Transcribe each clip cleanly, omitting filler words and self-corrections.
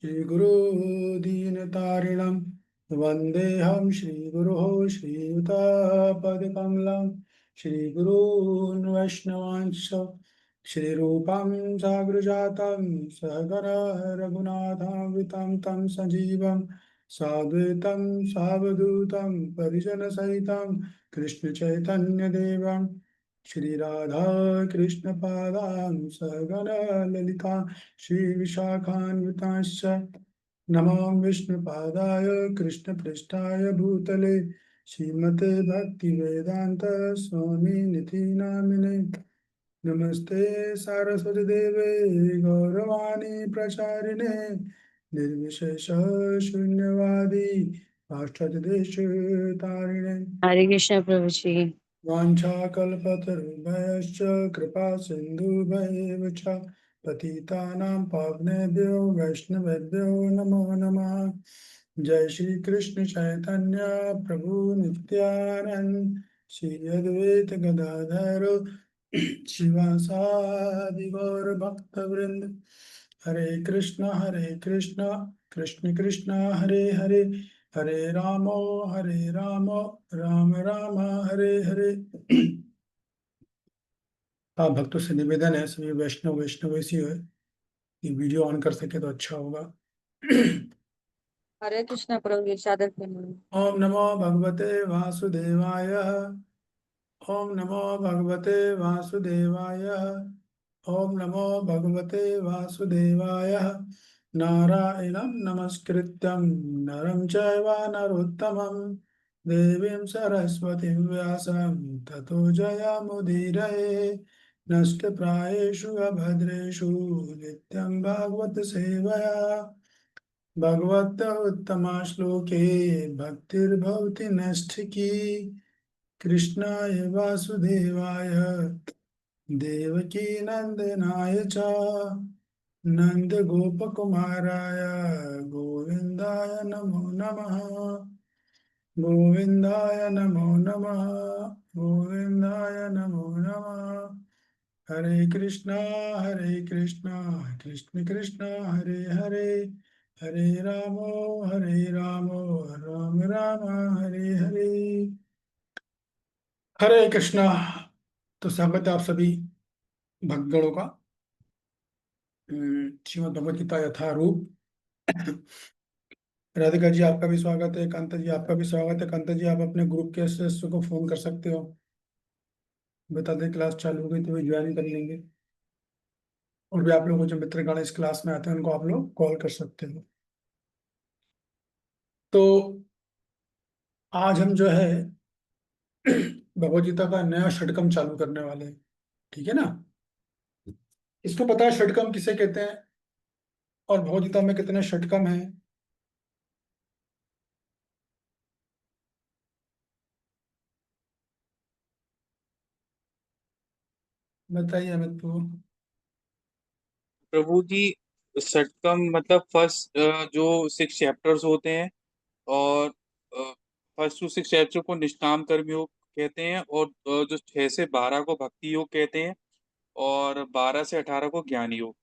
श्रीगुरो दीनतारिणं वन्देऽहं श्रीगुरोः श्रीयुतापदकमलं श्रीगुरून् वैष्णवांश्च श्रीरूपं साग्रजातं सहगणा रघुनाथान्वितं तं सजीवं साद्वैतं सावधूतं परिजनसहितं कृष्णचैतन्यदेवं श्री राधा कृष्ण पादां सहगणा ललिता श्री विशाखान्विताश्च नमो विष्णुपादाय कृष्णपृष्ठाय भूतले श्रीमते भक्तिवेदांत स्वामी निधि नामिने नमस्ते सारस्वती देवे गौरवाणी प्रचारिणे निर्विशेष शून्यवादी पाश्चात्यदेश तारिणे हरे कृष्ण प्रभु जी। वाञ्छाकल्पतरुभ्यश्च कृपा सिन्धुभ्यैव च पतितानां पावनेभ्यो वैष्णवेभ्यो नमो नमः। जय श्री कृष्ण चैतन्य प्रभु नित्यानंद श्री अद्वैत गदाधर शिवासादि गौर भक्त वृंद। हरे कृष्ण कृष्ण कृष्ण हरे हरे हरे राम राम राम हरे हरे। आप भक्तों से निवेदन है, सभी वैष्णव ऐसी है कि वीडियो ऑन कर सके तो अच्छा होगा। हरे कृष्ण प्रभु जी। सादर प्रणाम। ओम नमो भगवते वासुदेवाय। ओम नमो भगवते वासुदेवाय। ओम नमो भगवते वासुदेवाय। नारायणं नमस्कृत्यं नरं चैव नरोत्तमं देवीं सरस्वतीं व्यासं ततो जयमुदीरये। नष्टप्रायेषु अभद्रेषु नित्यं भागवत सेवया भगवत उत्तमा श्लोके भक्तिर्भवति नष्टिकी। कृष्णाय वासुदेवाय देवकी नंदनाय च नंदगोपकुमाराय गोविन्दाय नमो नमः। गोविन्दाय नमो नमः। गोविन्दाय नमो नमः। हरे कृष्णा कृष्ण कृष्ण हरे हरे हरे राम राम राम हरे हरे। हरे कृष्णा। तो स्वागत है आप सभी भक्तगणों का श्रीमद् भगवद गीता यथारूप। राधिका जी आपका भी स्वागत है, कांता जी आपका भी स्वागत है। कांता जी आप अपने ग्रुप के सदस्यों को फोन कर सकते हो, बता दें क्लास चालू हो गई तो वे ज्वाइन कर लेंगे। और भी आप लोगों जो मित्रगण इस क्लास में आते हैं उनको आप लोग कॉल कर सकते हो। तो आज हम जो है भगवद गीता का नया षटकम चालू करने वाले हैं, ठीक है ना। इसको पता है षटकम किसे कहते हैं और भगवद गीता में कितने षटकम हैं? बताइए अमित प्रभु। प्रभु जी, षटकम मतलब फर्स्ट जो 6 चैप्टर्स होते हैं, और फर्स्ट टू 6 चैप्टर को निष्काम कर्म योग कहते हैं, और जो 6 से 12 को भक्ति योग कहते हैं, और 12 से 18 को ज्ञान योग।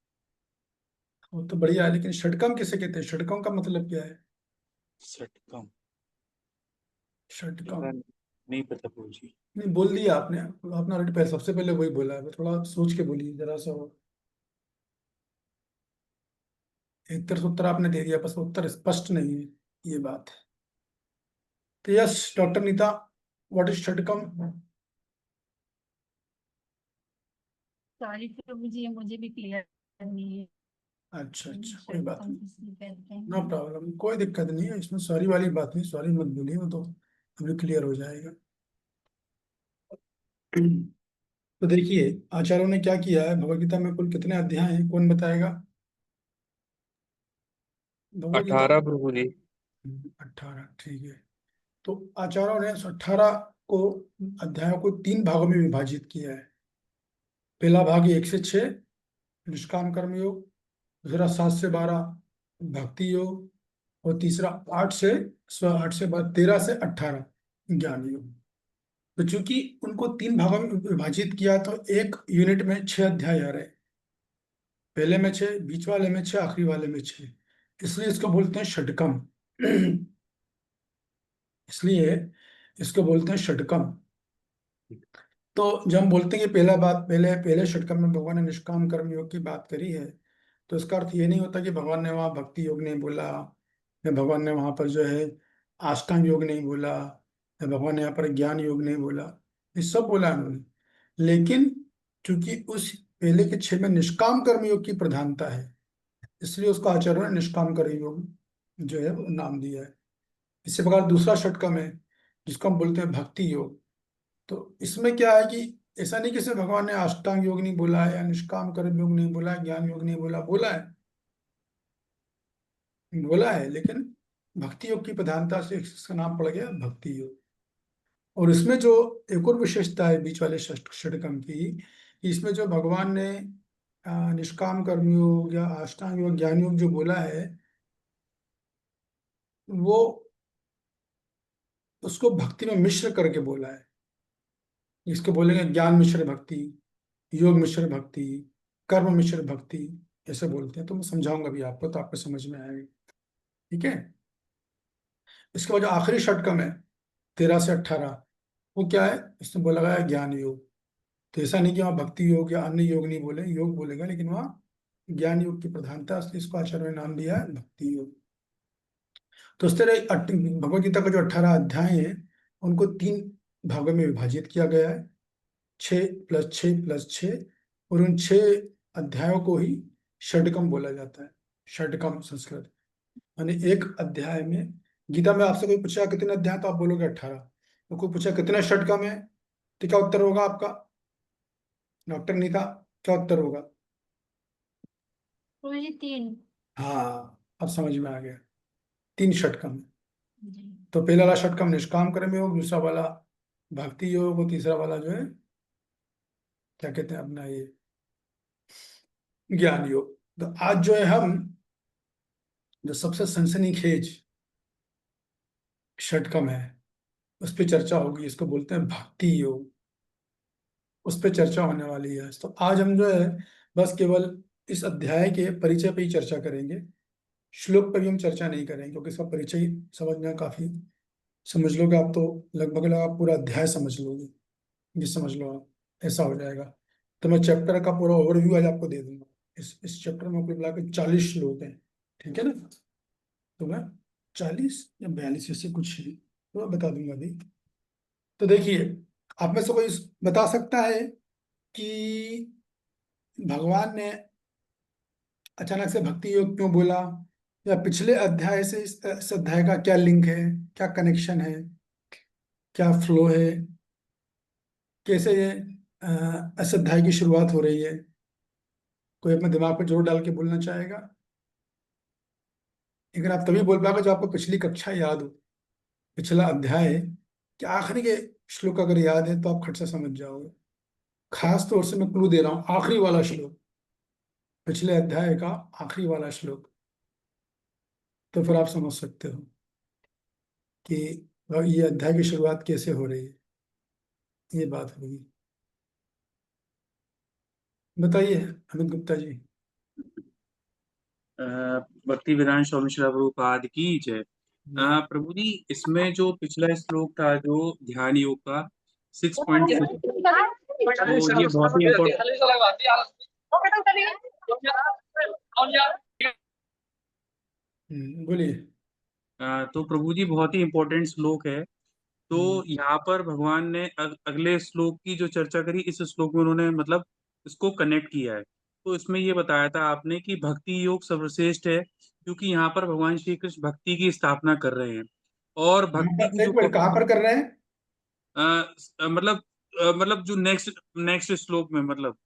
वो तो बढ़िया है, लेकिन षटकम किसे कहते हैं? षटकम का मतलब क्या है? षटकम षटकम पता नहीं पता प्रभु जी। नहीं बोल दिया आपने, आपने ऑलरेडी पहले सबसे पहले वही बोला है, थोड़ा सोच के बोलिए जरा सा। एक तरफ उत्तर आपने दे दिया, बस उत्तर स्पष्ट नहीं है, ये बात है। तो yes doctor Neeta, what is षटकम? सॉरी प्रभु जी, मुझे भी क्लियर नहीं है। अच्छा कोई बात षटकम नहीं, किसको कहते हैं? नो प्रॉब्लम, कोई दिक्कत नहीं है इसमें, सॉरी वाली बात नहीं, सॉरी मत बोलिए, वो तो अभी क्लियर हो जाएगा। तो देखिए आचार्यों ने क्या किया है, भगवदगीता में कुल कितने अध्याय हैं, कौन बताएगा? भगवदगीता 18 प्रभु जी। 18, ठीक है। तो आचार्यों ने 18 को अध्यायों को 3 भागों में विभाजित किया है। पहला भाग 1 से 6 निष्काम कर्म योग, दूसरा 7 से 12 भक्ति योग, और तीसरा 13 से 18 ज्ञान योग। तो चूंकि उनको 3 भागों में विभाजित किया तो एक यूनिट में 6 अध्याय आ रहे हैं। पहले में 6, बीच वाले में 6, आखिरी वाले में 6, इसलिए इसको बोलते हैं षटकम। इसलिए इसको बोलते हैं षटकम। तो जब हम बोलते हैं कि पहले पहले षटकम में भगवान ने निष्काम कर्म योग की बात करी है, तो इसका अर्थ ये नहीं होता कि भगवान ने वहाँ भक्ति योग नहीं बोला, या भगवान ने वहाँ पर जो है अष्टांग योग नहीं बोला, या भगवान ने यहाँ पर ज्ञान योग नहीं बोला। ये सब बोला उन्होंने, लेकिन चूंकि उस पहले के 6 में निष्काम कर्म योग की प्रधानता है, इसलिए उसको आचार्यों ने निष्काम कर्म योग जो है वो नाम दिया है। इसी प्रकार दूसरा षटकम है जिसको हम बोलते हैं भक्ति योग। तो इसमें क्या है कि ऐसा नहीं कि सिर्फ भगवान ने अष्टांग योग नहीं बोला है, या निष्काम कर्म योग नहीं बोला है, ज्ञान योग नहीं बोला, बोला है, लेकिन भक्ति योग की प्रधानता से इसका नाम पड़ गया भक्ति योग। और इसमें जो एक और विशेषता है बीच वाले षटकम की, कि इसमें जो भगवान ने निष्काम कर्म योग या अष्टांग योग, ज्ञान योग जो बोला है, वो उसको भक्ति में मिश्र करके बोला है। इसको बोलेंगे ज्ञान मिश्र भक्ति, योग मिश्र भक्ति, कर्म मिश्र भक्ति, ऐसे बोलते हैं। तो मैं समझाऊंगा भी आपको, तो आपको समझ में आएगा। ठीक है। इसके बाद जो आखिरी षटकम है 13 से 18, वो क्या है? इसमें बोला गया है ज्ञान योग। तो ऐसा नहीं कि वहाँ भक्ति योग या अन्य योग नहीं बोले, योग बोलेगा, लेकिन वहाँ ज्ञान योग की प्रधानता, इसलिए इसको आचार्य ने नाम दिया है भक्ति योग। तो इस तरह भगवद गीता का जो 18 अध्याय है, उनको 3 भागों में विभाजित किया गया है, 6+6+6, और उन 6 अध्यायों को ही षटकम बोला जाता है। षटकम संस्कृत यानी एक अध्याय में, गीता में आपसे कोई पूछा कितने अध्याय, तो आप बोलोगे 18। तो कोई पूछा कितने षटकम है, तो क्या उत्तर होगा आपका? डॉक्टर नीता, क्या उत्तर होगा? प्रभु जी 3। हाँ, अब समझ में आ गया, 3 षटकम है। जी। तो पहला वाला षटकम निष्काम कर्म योग, दूसरा वाला भक्ति योग, और तीसरा वाला जो है क्या कहते हैं अपना ये ज्ञान योग। तो आज जो है हम जो सबसे सनसनीखेज षटकम है उस पर चर्चा होगी, इसको बोलते हैं भक्ति योग, उस पर चर्चा होने वाली है। तो आज हम जो है बस केवल इस अध्याय के परिचय पे ही चर्चा करेंगे, श्लोक पर भी हम चर्चा नहीं करेंगे, क्योंकि इसका परिचय ही समझना काफी, समझ लोगे आप तो लगभग आप पूरा अध्याय समझ लोगे, ये समझ लो आप, ऐसा हो जाएगा। तो मैं चैप्टर का पूरा ओवरव्यू आज आपको दे दूंगा। इस चैप्टर में कुल मिलाकर 40 श्लोक हैं, ठीक है ना? तो मैं 40 या 42 ऐसे कुछ है, तो मैं बता दूंगा अभी। तो देखिए, आप में से कोई बता सकता है कि भगवान ने अचानक से भक्ति योग क्यों बोला, या पिछले अध्याय से इस अध्याय का क्या लिंक है, क्या कनेक्शन है, क्या फ्लो है, कैसे ये इस अध्याय की शुरुआत हो रही है? कोई अपने दिमाग पर जोर डाल के बोलना चाहेगा? अगर आप तभी बोल पाओगे जब आपको पिछली कक्षा याद हो, पिछला अध्याय के आखिरी के श्लोक अगर याद है, तो आप खट से समझ जाओगे। खास तौर से मैं क्लू दे रहा हूँ, आखिरी वाला श्लोक, पिछले अध्याय का आखिरी वाला श्लोक, तो फिर आप समझ सकते हो कि ये अध्याय की शुरुआत कैसे हो रही है, ये बात होगी। बताइए अमित गुप्ता जी। भक्ति वेदांत स्वामी श्री प्रभुपाद की जय। प्रभु जी, इसमें जो पिछला श्लोक था जो ध्यान योग का 6.4, तो ये बहुत ही बोलिए। तो प्रभु जी बहुत ही इम्पोर्टेंट श्लोक है। तो यहाँ पर भगवान ने अगले श्लोक की जो चर्चा करी, इस श्लोक में उन्होंने मतलब इसको कनेक्ट किया है। तो इसमें ये बताया था आपने कि भक्ति योग सर्वश्रेष्ठ है, क्योंकि यहाँ पर भगवान श्री कृष्ण भक्ति की स्थापना कर रहे हैं। और भक्ति की एक मिनट, कहाँ पर कर रहे हैं? मतलब जो नेक्स्ट नेक्स्ट श्लोक में, मतलब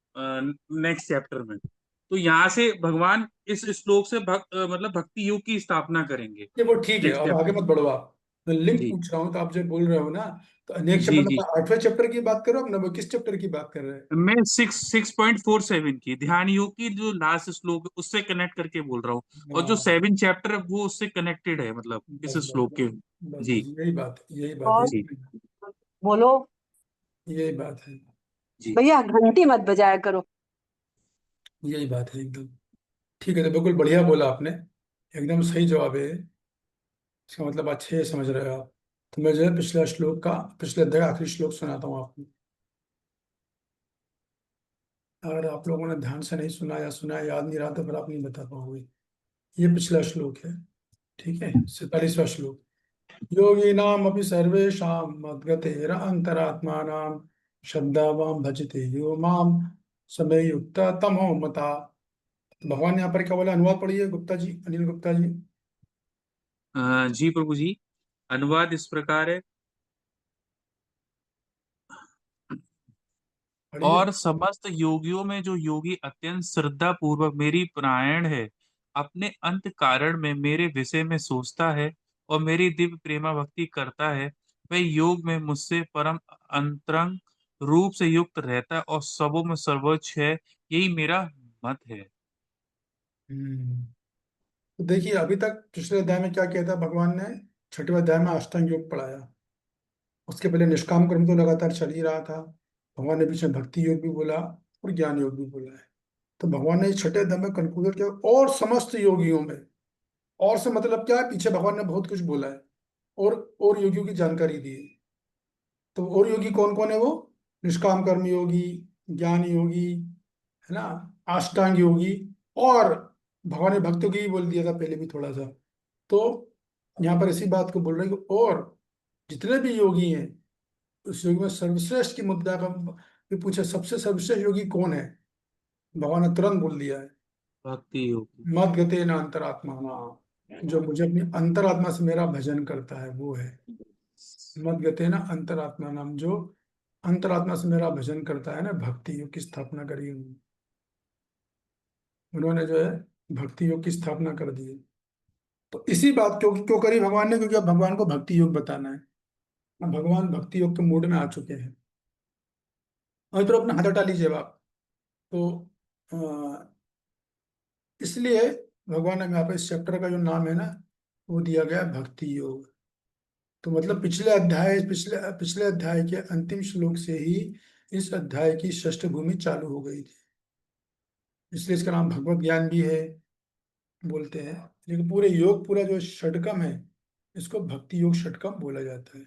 नेक्स्ट चैप्टर में। तो यहाँ से भगवान इस श्लोक से मतलब भक्ति योग की स्थापना करेंगे ये वो ठीक है, नेक्स्ट अब आगे चैप्टर। मत बढ़ो आप। मैं लिंक जी पूछ रहा हूँ, तो आप जो बोल रहे हो ना, तो नेक्स्ट जी चैप्टर जी, में 8वें चैप्टर की बात करो, अब 9 किस चैप्टर की बात कर रहे हैं? मैं 6.47 की ध्यान योग की जो लास्ट श्लोक है उससे कनेक्ट करके बोल रहा हूँ। और जो हाँ, 7 चैप्टर है वो उससे कनेक्टेड है, मतलब इस बस बस श्लोक के। बस बस जी बस, यही बात है, यही बात है, और जी बोलो यही बात है, जी। भैया, घंटी मत बजाया करो। यही बात है एकदम। ठीक है, तो बिल्कुल बढ़िया बोला आपने, एकदम सही जवाब है। इसका मतलब अच्छे से समझ रहे हो आप। तो मैं जो है पिछला श्लोक का, पिछले अध्याय का आखिरी श्लोक सुनाता हूँ आपको। अगर आप लोगों ने ध्यान से नहीं सुना या सुना याद नहीं रहा तो फिर आप नहीं बता पाओगे। ये पिछला श्लोक है, ठीक है, 47वां श्लोक। योगिनाम अपि सर्वेषां मद्गतेर अंतरात्मानां श्रद्धावान भजते यो माम समय युक्त तमो मता। भगवान यहाँ पर क्या बोला, अनुवाद पढ़िए गुप्ता जी, अनिल गुप्ता जी। जी प्रभु जी। अनुवाद इस प्रकार है। पढ़िए। और समस्त योगियों में जो योगी अत्यंत श्रद्धा पूर्वक मेरी परायण है, अपने अंत कारण में मेरे विषय में सोचता है और मेरी दिव्य प्रेमा भक्ति करता है, वह योग में मुझसे परम अंतरंग रूप से युक्त रहता है और सबों में सर्वोच्च है। यही मेरा मत है। हम्म। तो देखिए अभी तक पिछले अध्याय में क्या किया था भगवान ने, 6वें अध्याय में अष्टांग योग पढ़ाया। उसके पहले निष्काम कर्म तो लगातार चल ही रहा था। भगवान ने बीच में भक्ति योग भी बोला और ज्ञान योग भी बोला है। तो भगवान ने इस 6वें अध्याय में कंक्लूजन किया और समस्त योगियों में। और से मतलब क्या है, पीछे भगवान ने बहुत कुछ बोला है और योगियों की जानकारी दी है। तो और योगी कौन कौन है वो, निष्काम कर्म योगी, ज्ञान योगी, है ना, अष्टांग योगी, और भगवान ने भक्तों की भी बोल दिया था पहले भी थोड़ा सा। तो यहाँ पर इसी बात को बोल रहे हैं कि और जितने भी योगी हैं उस योग में सर्वश्रेष्ठ की मुद्दा का भी पूछे, सबसे सर्वश्रेष्ठ योगी कौन है, भगवान ने तुरंत बोल दिया है, भक्ति योग। मद गते न अंतरात्मा, जो मुझे अपनी अंतरात्मा से मेरा भजन करता है वो है। मद गते न अंतरात्मा नाम, जो अंतरात्मा से मेरा भजन करता है ना, भक्ति योग की स्थापना करी उन्होंने जो है, भक्ति योग की स्थापना कर दी है। तो इसी बात क्यों क्यों करी भगवान ने, क्योंकि अब भगवान को भक्ति योग बताना है। अब भगवान भक्ति योग के मूड में आ चुके हैं। और तो अपना हाथ हटा लीजिए अब आप। तो अ, इसलिए भगवान ने यहाँ पे इस चैप्टर का जो नाम है ना, वो दिया गया है भक्ति योग। तो मतलब पिछले पिछले अध्याय के अंतिम श्लोक से ही इस अध्याय की षष्ठ भूमि चालू हो गई थी। इसलिए इसका नाम भगवत ज्ञान भी है, बोलते हैं। लेकिन पूरे योग, पूरा जो षटकम है, इसको भक्ति योग षटकम बोला जाता है।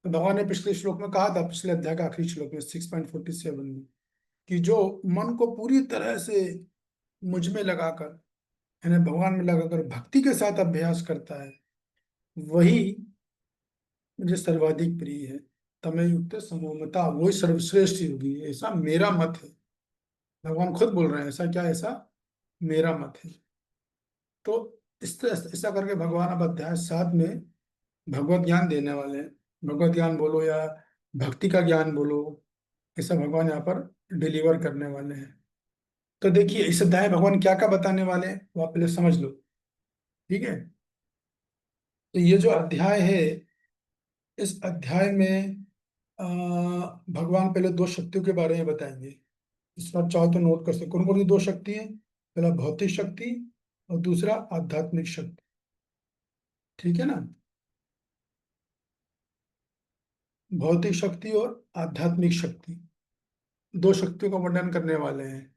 तो भगवान ने पिछले श्लोक में कहा था, पिछले अध्याय का आखिरी श्लोक में 6.47 में, कि जो मन को पूरी तरह से मुझ में लगाकर, यानी भगवान में लगाकर भक्ति के साथ अभ्यास करता है, वही मुझे सर्वाधिक प्रिय है। तमें युक्त समोमता, वही सर्वश्रेष्ठ योगी है, ऐसा मेरा मत है। भगवान खुद बोल रहे हैं, ऐसा क्या, ऐसा मेरा मत है। तो इस तरह ऐसा करके भगवान अब अध्याय 7 में भगवत ज्ञान देने वाले हैं। भगवत ज्ञान बोलो या भक्ति का ज्ञान बोलो, ऐसा भगवान यहाँ पर डिलीवर करने वाले हैं। तो देखिए इस अध्याय में भगवान क्या क्या बताने वाले हैं वो आप पहले समझ लो, ठीक है। तो ये जो अध्याय है, इस अध्याय में भगवान पहले दो शक्तियों के बारे में बताएंगे। इस पर चाहो तो नोट कर सकते, कौन कौन सी दो शक्ति है। पहला भौतिक शक्ति और दूसरा आध्यात्मिक शक्ति, ठीक है ना। भौतिक शक्ति और आध्यात्मिक शक्ति, दो शक्तियों का वर्णन करने वाले हैं।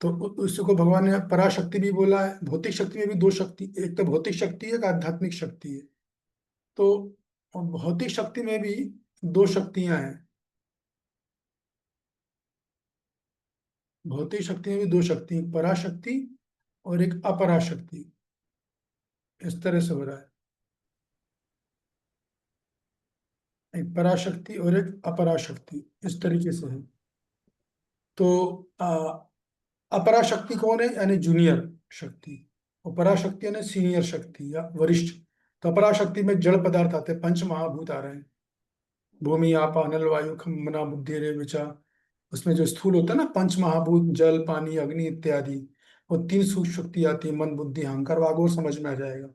तो उसको भगवान ने पराशक्ति भी बोला है। भौतिक शक्ति में भी दो शक्ति, एक तो भौतिक शक्ति है, एक आध्यात्मिक शक्ति है। तो और भौतिक शक्ति में भी दो शक्तियां हैं। भौतिक शक्ति में भी दो शक्ति, एक पराशक्ति और एक अपराशक्ति। इस तरह से हो रहा है, एक पराशक्ति और एक अपराशक्ति, इस तरीके से है। तो अपराशक्ति कौन है, यानी जूनियर शक्ति, और पराशक्ति यानी सीनियर शक्ति या वरिष्ठ। तो अपराशक्ति में जड़ पदार्थ आते हैं, पंच महाभूत आ रहे हैं, भूमि आप अनल वायु खम मना बुद्धि रे विचा। उसमें जो स्थूल होता है ना, पंच महाभूत, जल पानी अग्नि इत्यादि, और तीन सूक्ष्म शक्ति आती है, मन बुद्धि अहंकार, वो आगे और समझ में आ जाएगा।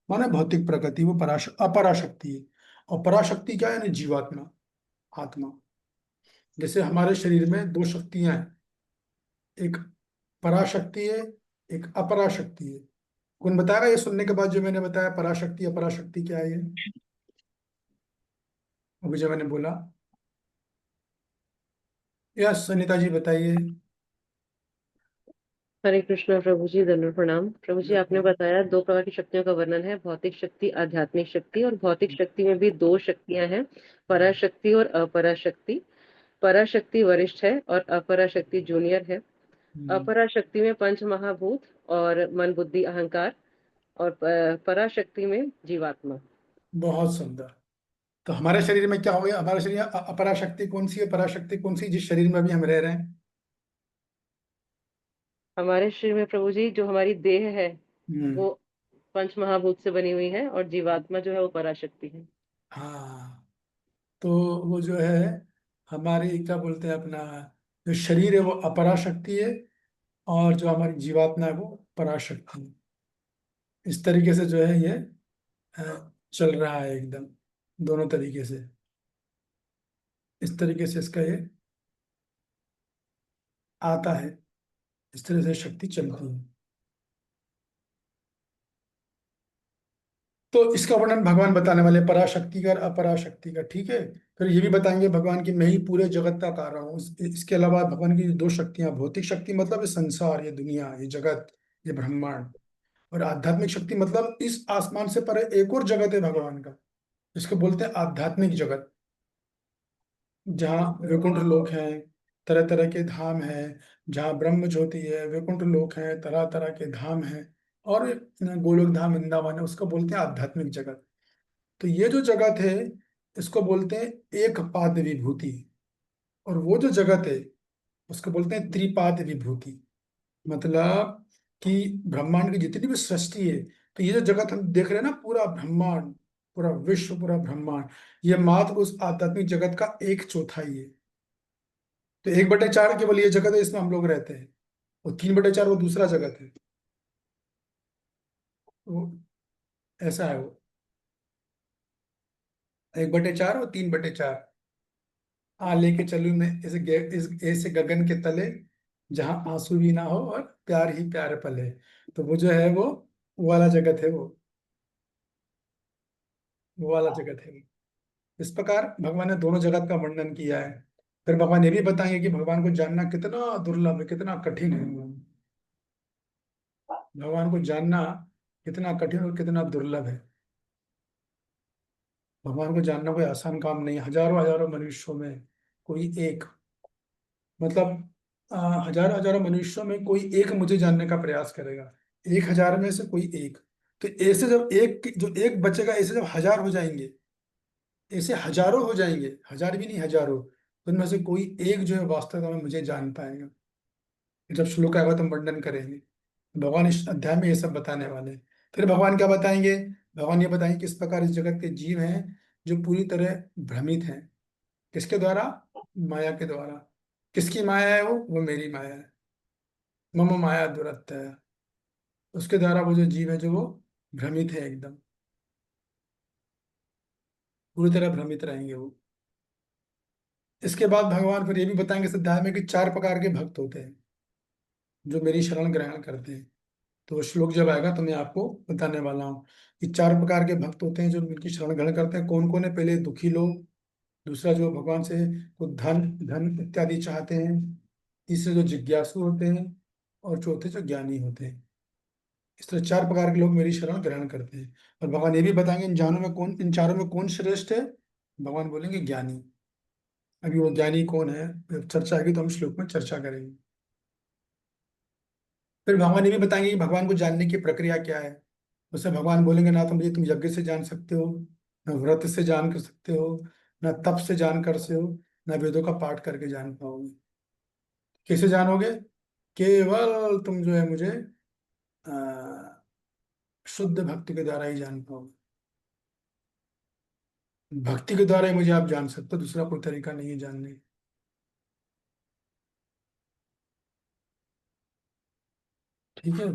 माने भौतिक प्रकृति, वो अपराशक्ति है। और पराशक्ति क्या है, यानी जीवात्मा, आत्मा। जैसे हमारे शरीर में दो शक्तियां हैं, एक पराशक्ति है, एक अपराशक्ति है। कौन बताएगा ये सुनने के बाद जो मैंने बताया, पराशक्ति अपराशक्ति क्या है ये, अभी जो मैंने बोला। यस सुनीता जी बताइए। हरे कृष्णा प्रभु जी, दंडवत प्रणाम। प्रभु जी, आपने बताया 2 प्रकार की शक्तियों का वर्णन है, भौतिक शक्ति, आध्यात्मिक शक्ति। और भौतिक शक्ति में भी 2 शक्तियां हैं, पराशक्ति और अपराशक्ति। पराशक्ति वरिष्ठ है और अपराशक्ति जूनियर है। अपराशक्ति में पंच महाभूत और मन, बुद्धि, अहंकार, और पराशक्ति में जीवात्मा। बहुत सुंदर। तो हमारे शरीर में क्या हो गया? हमारे शरीर में अपराशक्ति कौन सी है, पराशक्ति कौन सी, जिस शरीर में अभी हम रह रहे हैं? हमारे शरीर में प्रभु जी जो हमारी देह है हम्म। वो पंच महाभूत से बनी हुई है, और जीवात्मा जो है वो पराशक्ति है। हाँ, तो वो जो है हमारी क्या बोलते हैं, अपना जो शरीर है वो अपराशक्ति है, और जो हमारी जीवात्मा है वो पराशक्ति है। इस तरीके से जो है ये चल रहा है एकदम, दोनों तरीके से। इस तरीके से इसका ये आता है, इस तरह से शक्ति चलती है। तो इसका वर्णन भगवान बताने वाले, पराशक्ति का और अपराशक्ति का, ठीक है। फिर ये भी बताएंगे भगवान की मैं ही पूरे जगत का कारण हूँ। इसके अलावा भगवान की 2 शक्तियां, भौतिक शक्ति मतलब ये संसार, ये दुनिया, ये जगत, ये ब्रह्मांड। और आध्यात्मिक शक्ति मतलब इस आसमान से परे एक और जगत है भगवान का, जिसको बोलते हैं आध्यात्मिक जगत, जहाँ वैकुंठ लोक हैं, तरह तरह के धाम हैं, जहाँ ब्रह्म ज्योति है, वैकुंठ लोक हैं, तरह तरह के धाम हैं, और गोलोक धाम, वृंदावन है, उसको बोलते हैं आध्यात्मिक जगत। तो ये जो जगत है इसको बोलते हैं एक पाद विभूति, और वो जो जगत है उसको बोलते हैं त्रिपाद विभूति। मतलब कि ब्रह्मांड की जितनी भी सृष्टि है, तो ये जो जगत हम देख रहे हैं ना, पूरा ब्रह्मांड, पूरा विश्व, पूरा ब्रह्मांड, ये मात्र उस आध्यात्मिक जगत का 1/4 है। तो 1/4 केवल ये जगत है, इसमें हम लोग रहते हैं, और 3/4 वो दूसरा जगत है। वो ऐसा है, वो 1/4 और 3/4। लेके चलूं मैं इस ऐसे गगन के तले, जहां आंसू भी ना हो और प्यार ही प्यार पले। तो वो जो है वो वाला जगत है, वो वाला जगत है। इस प्रकार भगवान ने दोनों जगत का वर्णन किया है। फिर भगवान ये भी बताएंगे कि भगवान को जानना कितना दुर्लभ है, कितना कठिन है। भगवान को जानना कितना कठिन और कितना दुर्लभ है। भगवान को जानना कोई आसान काम नहीं है। हजारों हजारों मनुष्यों में कोई एक, मतलब हजारों हजारों मनुष्यों में कोई एक मुझे जानने का प्रयास करेगा, 1,000 में से कोई एक। तो ऐसे जब एक जो एक बचेगा, ऐसे जब 1,000 हो जाएंगे, ऐसे हजारों हो जाएंगे, 1,000 भी नहीं, हजारों, तो उनमें से कोई एक जो है वास्तव में मुझे जान पाएगा। जब श्लोक आएगा तो हम वर्णन करेंगे। भगवान इस अध्याय में ये सब बताने वाले हैं। फिर भगवान क्या बताएंगे? भगवान ये बताएंगे किस प्रकार इस जगत के जीव हैं जो पूरी तरह भ्रमित हैं। किसके द्वारा? माया के द्वारा। किसकी माया है? वो मेरी माया है। मम माया दुरत्य है। उसके द्वारा वो जो जीव है, जो वो भ्रमित है एकदम, पूरी तरह भ्रमित रहेंगे वो। इसके बाद भगवान फिर ये भी बताएंगे इस अध्याय में कि 4 प्रकार के भक्त होते हैं जो मेरी शरण ग्रहण करते हैं। तो वो श्लोक जब आएगा तो मैं आपको बताने वाला हूँ कि 4 प्रकार के भक्त होते हैं जो उनकी शरण ग्रहण करते हैं। कौन कौन है? पहले दुखी लोग, दूसरा जो भगवान से को धन धन इत्यादि चाहते हैं, तीसरे जो जिज्ञासु होते हैं, और चौथे जो ज्ञानी होते हैं। इस तरह 4 प्रकार के लोग मेरी शरण ग्रहण करते हैं। और भगवान ये भी बताएंगे इन चारों में कौन श्रेष्ठ है। भगवान बोलेंगे ज्ञानी। अभी वो ज्ञानी कौन है, जब चर्चा आएगी तो हम श्लोक में चर्चा करेंगे। फिर भगवान ये भी बताएंगे कि भगवान को जानने की प्रक्रिया क्या है। उससे भगवान बोलेंगे ना तो मुझे तुम यज्ञ से जान सकते हो, न व्रत से जान कर सकते हो, न तप से जान कर से हो, न वेदों का पाठ करके जान पाओगे। कैसे जानोगे? केवल तुम जो है मुझे अ, शुद्ध भक्ति के द्वारा ही जान पाओगे। भक्ति के द्वारा ही मुझे आप जान सकते हो, दूसरा कोई तरीका नहीं है जानने का। ठीक है।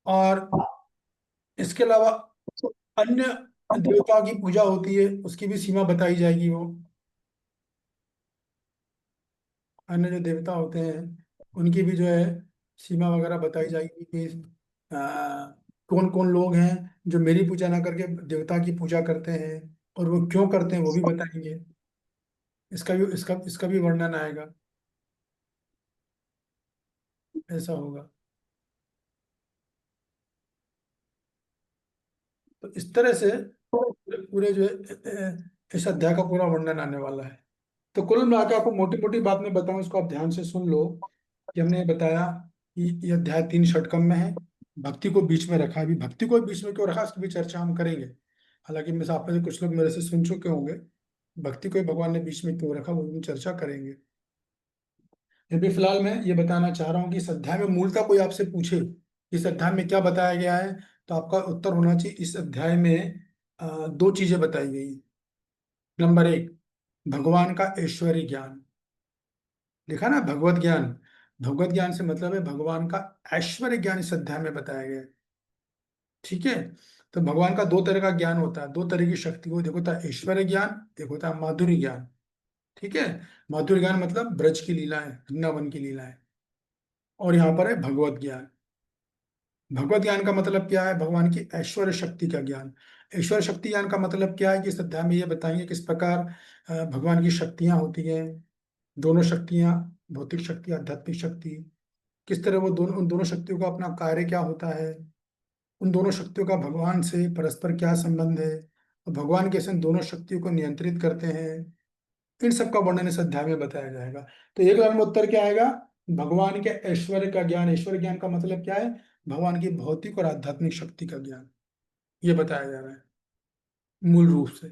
और इसके अलावा अन्य देवताओं की पूजा होती है, उसकी भी सीमा बताई जाएगी। वो अन्य जो देवता होते हैं उनकी भी जो है सीमा वगैरह बताई जाएगी कि कौन कौन लोग हैं जो मेरी पूजा ना करके देवता की पूजा करते हैं, और वो क्यों करते हैं वो भी बताएंगे। इसका भी वर्णन आएगा। ऐसा होगा। तो इस तरह से पूरे जो है इस अध्याय का पूरा वर्णन आने वाला है। तो कुल मिला के आपको मोटी मोटी बात मैं बताऊं, इसको आप ध्यान से सुन लो कि हमने बताया कि ये अध्याय 3 षटकम में है। भक्ति को बीच में रखा है। अभी भक्ति को बीच में क्यों रखा इसकी भी चर्चा हम करेंगे। हालांकि मैं आप में से कुछ लोग मेरे से सुन चुके होंगे, भक्ति को ही भगवान ने बीच में क्यों रखा वो भी चर्चा करेंगे। अभी फिलहाल मैं ये बताना चाह रहा हूँ कि इस अध्याय में मूलतः कोई आपसे पूछे इस अध्याय में क्या बताया गया है, तो आपका उत्तर होना चाहिए इस अध्याय में दो चीजें बताई गई। नंबर 1, भगवान का ऐश्वर्य ज्ञान। लिखा ना भगवत ज्ञान। भगवत ज्ञान से मतलब है भगवान का ऐश्वर्य ज्ञान इस अध्याय में बताया गया है। ठीक है। तो भगवान का दो तरह का ज्ञान होता है, दो तरह की शक्ति हो। देखो होता है ऐश्वर्य ज्ञान, एक होता है माधुर्य ज्ञान। ठीक है। माधुर्य ज्ञान मतलब ब्रज की लीलाएं, वृंदावन की लीलाएं। और यहाँ पर है भगवत ज्ञान। भगवत ज्ञान का मतलब क्या है? भगवान की ऐश्वर्य शक्ति का ज्ञान। ऐश्वर्य शक्ति ज्ञान का मतलब क्या है कि इस अध्याय में ये बताएंगे किस प्रकार भगवान की शक्तियां होती हैं। दोनों शक्तियां, भौतिक शक्ति, आध्यात्मिक शक्ति, किस तरह वो दोनों, उन दोनों शक्तियों का अपना कार्य क्या होता है, उन दोनों शक्तियों का भगवान से परस्पर क्या संबंध है, और भगवान कैसे इन दोनों शक्तियों को नियंत्रित करते हैं। इन सब का वर्णन इस अध्याय में बताया जाएगा। तो एक लाइन में उत्तर क्या आएगा? भगवान के ऐश्वर्य का ज्ञान। ऐश्वर्य ज्ञान का मतलब क्या है? भगवान की भौतिक और आध्यात्मिक शक्ति का ज्ञान ये बताया जा रहा है मूल रूप से।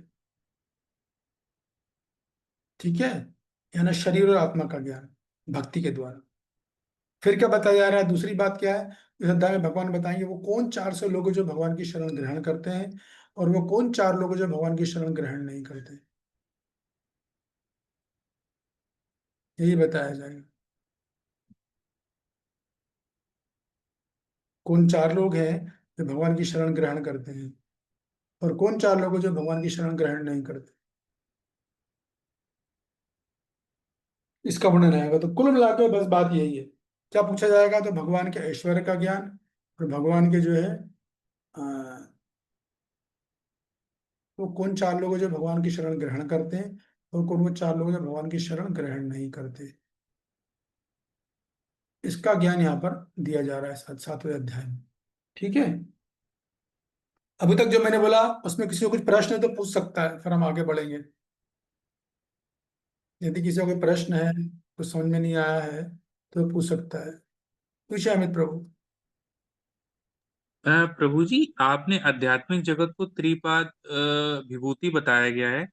ठीक है। यानी शरीर और आत्मा का ज्ञान भक्ति के द्वारा। फिर क्या बताया जा रहा है? दूसरी बात क्या है इस अध्याय में? भगवान बताएंगे वो कौन 400 लोग हैं जो भगवान की शरण ग्रहण करते हैं, और वो कौन 4 लोग हैं जो भगवान की शरण ग्रहण नहीं करते। यही बताया जाएगा। कौन 4 लोग हैं जो भगवान की शरण ग्रहण करते हैं, और कौन 4 लोग हैं जो भगवान की शरण ग्रहण नहीं करते। इसका वर्णन आएगा। तो कुल मिलाकर बस बात यही है। क्या पूछा जाएगा? तो भगवान के ऐश्वर्य का ज्ञान, और भगवान के जो है अ, वो कौन 4 लोग हैं जो भगवान की शरण ग्रहण करते हैं, और कौन वो 4 लोग हैं जो भगवान की शरण ग्रहण नहीं करते। इसका ज्ञान यहाँ पर दिया जा रहा है 7वें अध्याय में। ठीक है। अभी तक जो मैंने बोला उसमें किसी को कुछ प्रश्न है तो पूछ सकता है, फिर हम आगे बढ़ेंगे। यदि किसी को कोई प्रश्न है, कुछ समझ में नहीं आया है, तो पूछ सकता है। पूछे अमित प्रभु। प्रभु जी, आपने आध्यात्मिक जगत को त्रिपाद विभूति बताया गया है,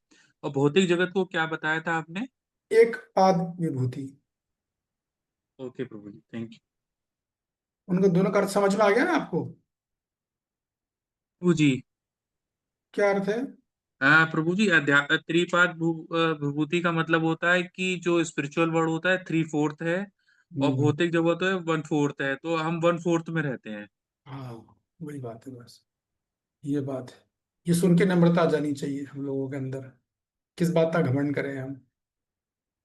और भौतिक जगत को क्या बताया था आपने? एक पाद विभूति। Okay Prabhu ji, thank you. उनको दोनों का अर्थ समझ में आ गया ना आपको? प्रभु जी, क्या अर्थ है? प्रभु जी, त्रिपाद विभूति का मतलब होता है कि जो स्पिरिचुअल वर्ल्ड होता है 3/4 है, और हम्म। भौतिक जगत है 1/4 है, तो हम 1/4 में रहते हैं। हाँ, वही बात है बस। ये बात है। ये सुन के नम्रता आ जानी चाहिए हम लोगों के अंदर। किस बात का घमंड करें हम।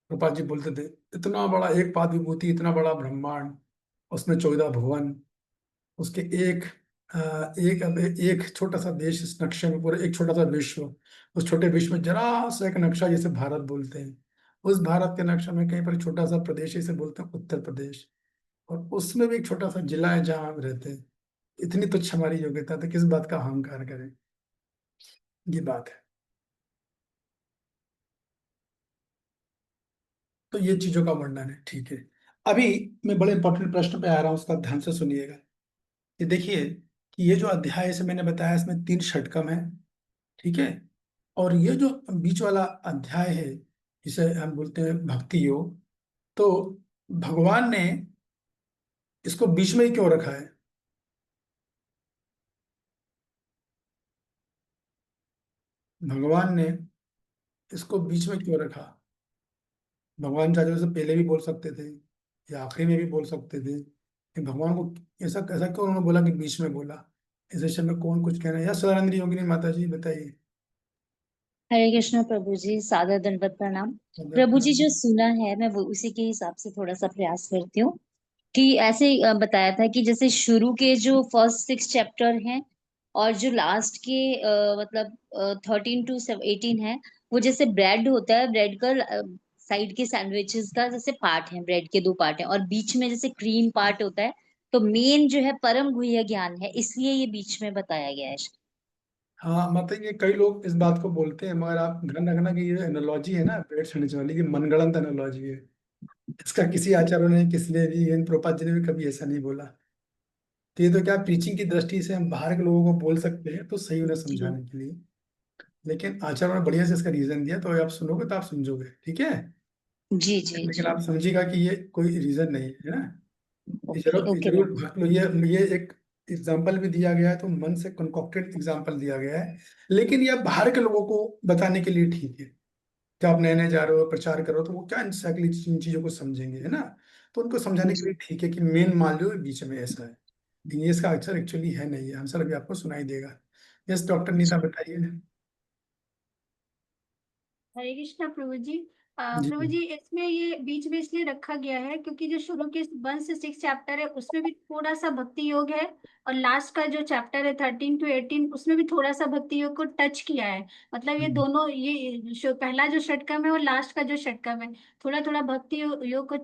गोपाल जी बोलते थे इतना बड़ा एक पाद विभूति, इतना बड़ा ब्रह्मांड, उसमें 14 भुवन, उसके एक एक छोटा सा देश इस नक्शे में, पूरा एक छोटा सा विश्व। उस छोटे विश्व में जरा सा एक नक्शा जिसे भारत बोलते हैं, उस भारत के नक्शे में कहीं पर छोटा सा प्रदेश इसे बोलते हैं उत्तर प्रदेश, और उसमें भी एक छोटा सा जिला है जहाँ हम रहते हैं। इतनी तुच्छ हमारी योग्यता, तो किस बात का अहंकार करें। ये बात है। तो ये चीजों का वर्णन है। ठीक है। अभी मैं बड़े इंपॉर्टेंट प्रश्न पे आ रहा हूँ, उसका ध्यान से सुनिएगा। ये देखिए कि ये जो अध्याय है, इसे मैंने बताया इसमें 3 षटकम है। ठीक है। और ये जो बीच वाला अध्याय है जिसे हम बोलते हैं भक्ति योग, तो भगवान ने इसको बीच में ही क्यों रखा है? भगवान ने इसको बीच में क्यों रखा? भगवान चाहे तो इसे पहले भी बोल सकते थे या आखिरी में भी बोल सकते थे, कि भगवान को ऐसा ऐसा क्यों उन्होंने बोला कि बीच में बोला? इस विषय में कौन कुछ कहना है? या सदानंद योगिनी माता जी बताइए। हरे कृष्ण प्रभु जी, सादर दंडवत प्रणाम। प्रभु जी, जो सुना है मैं वो उसी के हिसाब से थोड़ा सा प्रयास करती हूँ। कि ऐसे बताया था कि जैसे शुरू के जो फर्स्ट 6 चैप्टर हैं और जो लास्ट के मतलब 13 to 18 है, वो जैसे ब्रेड होता है, ब्रेड का साइड के सैंडविचेस का जैसे पार्ट है, ब्रेड के 2 पार्ट है और बीच में जैसे क्रीम पार्ट होता है, तो मेन जो है परम गुह्य ज्ञान है, इसलिए ये बीच में बताया गया है। हाँ मतलब ये कई लोग इस बात को बोलते हैं, मगर आप ध्यान रखना कि ये एनालॉजी है ना पेड़ छूने वाली, की मनगढ़ंत एनालॉजी है। इसका किसी आचार्यों ने, किसी ने भी, इन प्रभुपाद जी ने भी कभी ऐसा नहीं बोला। तो ये तो क्या प्रीचिंग की दृष्टि से हम बाहर के लोगों को बोल सकते हैं, तो सही उन्हें जी समझाने के लिए। लेकिन आचार्यों ने बढ़िया से इसका रीजन दिया, तो आप सुनोगे तो आप समझोगे, ठीक है। जी जी लेकिन जी। आप समझिएगा कि ये कोई रीजन नहीं है ना। ये ओके जरूर ओके जरूर प्रभु। भक्त लोग, ये एक एग्जाम्पल भी दिया गया है, तो मन से कंकॉक्टेड एग्जाम्पल दिया गया है। लेकिन ये बाहर के लोगों को बताने के लिए ठीक है। जब आप नए नए जा रहे हो, प्रचार कर रहे हो, तो वो क्या एक्जैक्टली इन चीजों को समझेंगे, है ना। तो उनको समझाने के लिए ठीक है कि मेन मान लो बीच में ऐसा है। लेकिन ये इसका आंसर एक्चुअली है नहीं है, आंसर अभी आपको सुनाई देगा। यस डॉक्टर नीता बताइए। हरे कृष्णा प्रभु जी। जी। प्रभु जी, इसमें ये बीच में इसलिए रखा गया है क्योंकि जो शुरू के 1 से 6 चैप्टर है उसमें भी थोड़ा सा भक्ति योग है, और लास्ट का जो चैप्टर है 13 to 18 उसमें भी थोड़ा सा भक्ति योग को टच किया है। मतलब ये हम्म। दोनों, ये पहला जो षटकम है और लास्ट का जो षटकम है, थोड़ा थोड़ा भक्ति योग को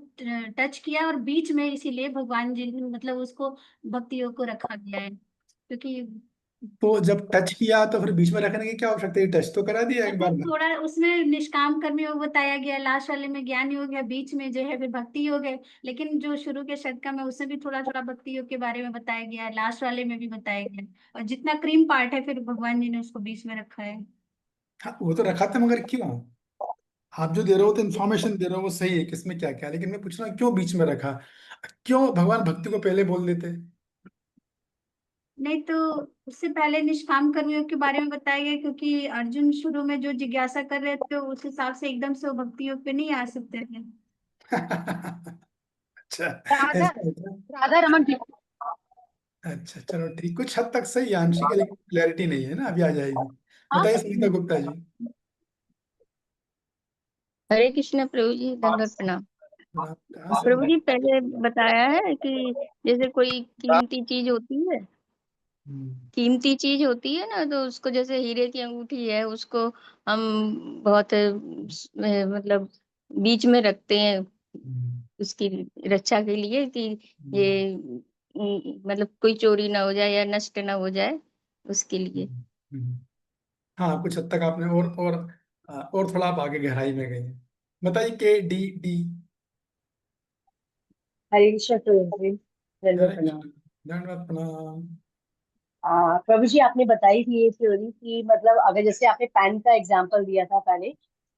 टच किया है, और बीच में इसीलिए भगवान जी ने मतलब उसको भक्ति योग को रखा गया है क्योंकि तो जब टच किया तो फिर बीच में रखने की क्या आवश्यकता है, टच तो करा दिया एक बार। मतलब थोड़ा उसमें निष्काम कर्म योग बताया गया, लास्ट वाले में ज्ञान योग है, बीच में जो है फिर भक्ति योग है। लेकिन जो शुरू के षटकम है उसमें भी थोड़ा थोड़ा भक्ति योग के बारे में बताया गया है, लास्ट वाले में भी बताया गया है। और जितना क्रीम पार्ट है फिर भगवान जी ने उसको बीच में रखा है। हाँ, वो तो रखा था, मगर क्यों? आप जो दे रहे हो तो इन्फॉर्मेशन दे रहे हो, वो सही है किसमें क्या क्या, लेकिन मैं पूछ रहा हूँ क्यों बीच में रखा। क्यों भगवान भक्ति को पहले बोल देते। नहीं तो उससे पहले निष्काम कर्म योग के बारे में बताया गया क्योंकि अर्जुन शुरू में जो जिज्ञासा कर रहे थे उस हिसाब से एकदम से वो भक्ति योग पे नहीं आ सकते थे। अच्छा, राधा ऐसा होता है। राधा रमन जी। अच्छा चलो ठीक, कुछ हद तक सही है आंशिक है, लेकिन क्लैरिटी नहीं है ना, अभी आ जाएगी। हाँ। बताइए सुनीता गुप्ता जी। हरे कृष्ण प्रभु जी, दंडवत प्रणाम। आप कहाँ से प्रभु बोल। जी पहले बताया है कि जैसे कोई कीमती चीज होती है, हम्म, कीमती चीज होती है ना, तो उसको जैसे हीरे की अंगूठी है, उसको हम बहुत मतलब बीच में रखते हैं हम्म, उसकी रक्षा के लिए कि ये हम्म, मतलब कोई चोरी ना हो जाए या नष्ट ना हो जाए, उसके लिए। हम्म, हम्म। हाँ कुछ हद तक आपने और थोड़ा आप आगे गहराई में गए हैं। बताइए के डी डी। हरे कृष्ण प्रभु जी, दंडवत हरे प्रणाम। कृष्ण, दंडवत प्रणाम। प्रभु जी, आपने बताई थी ये थ्योरी कि मतलब अगर जैसे आपने पेन का एग्जांपल दिया था पहले,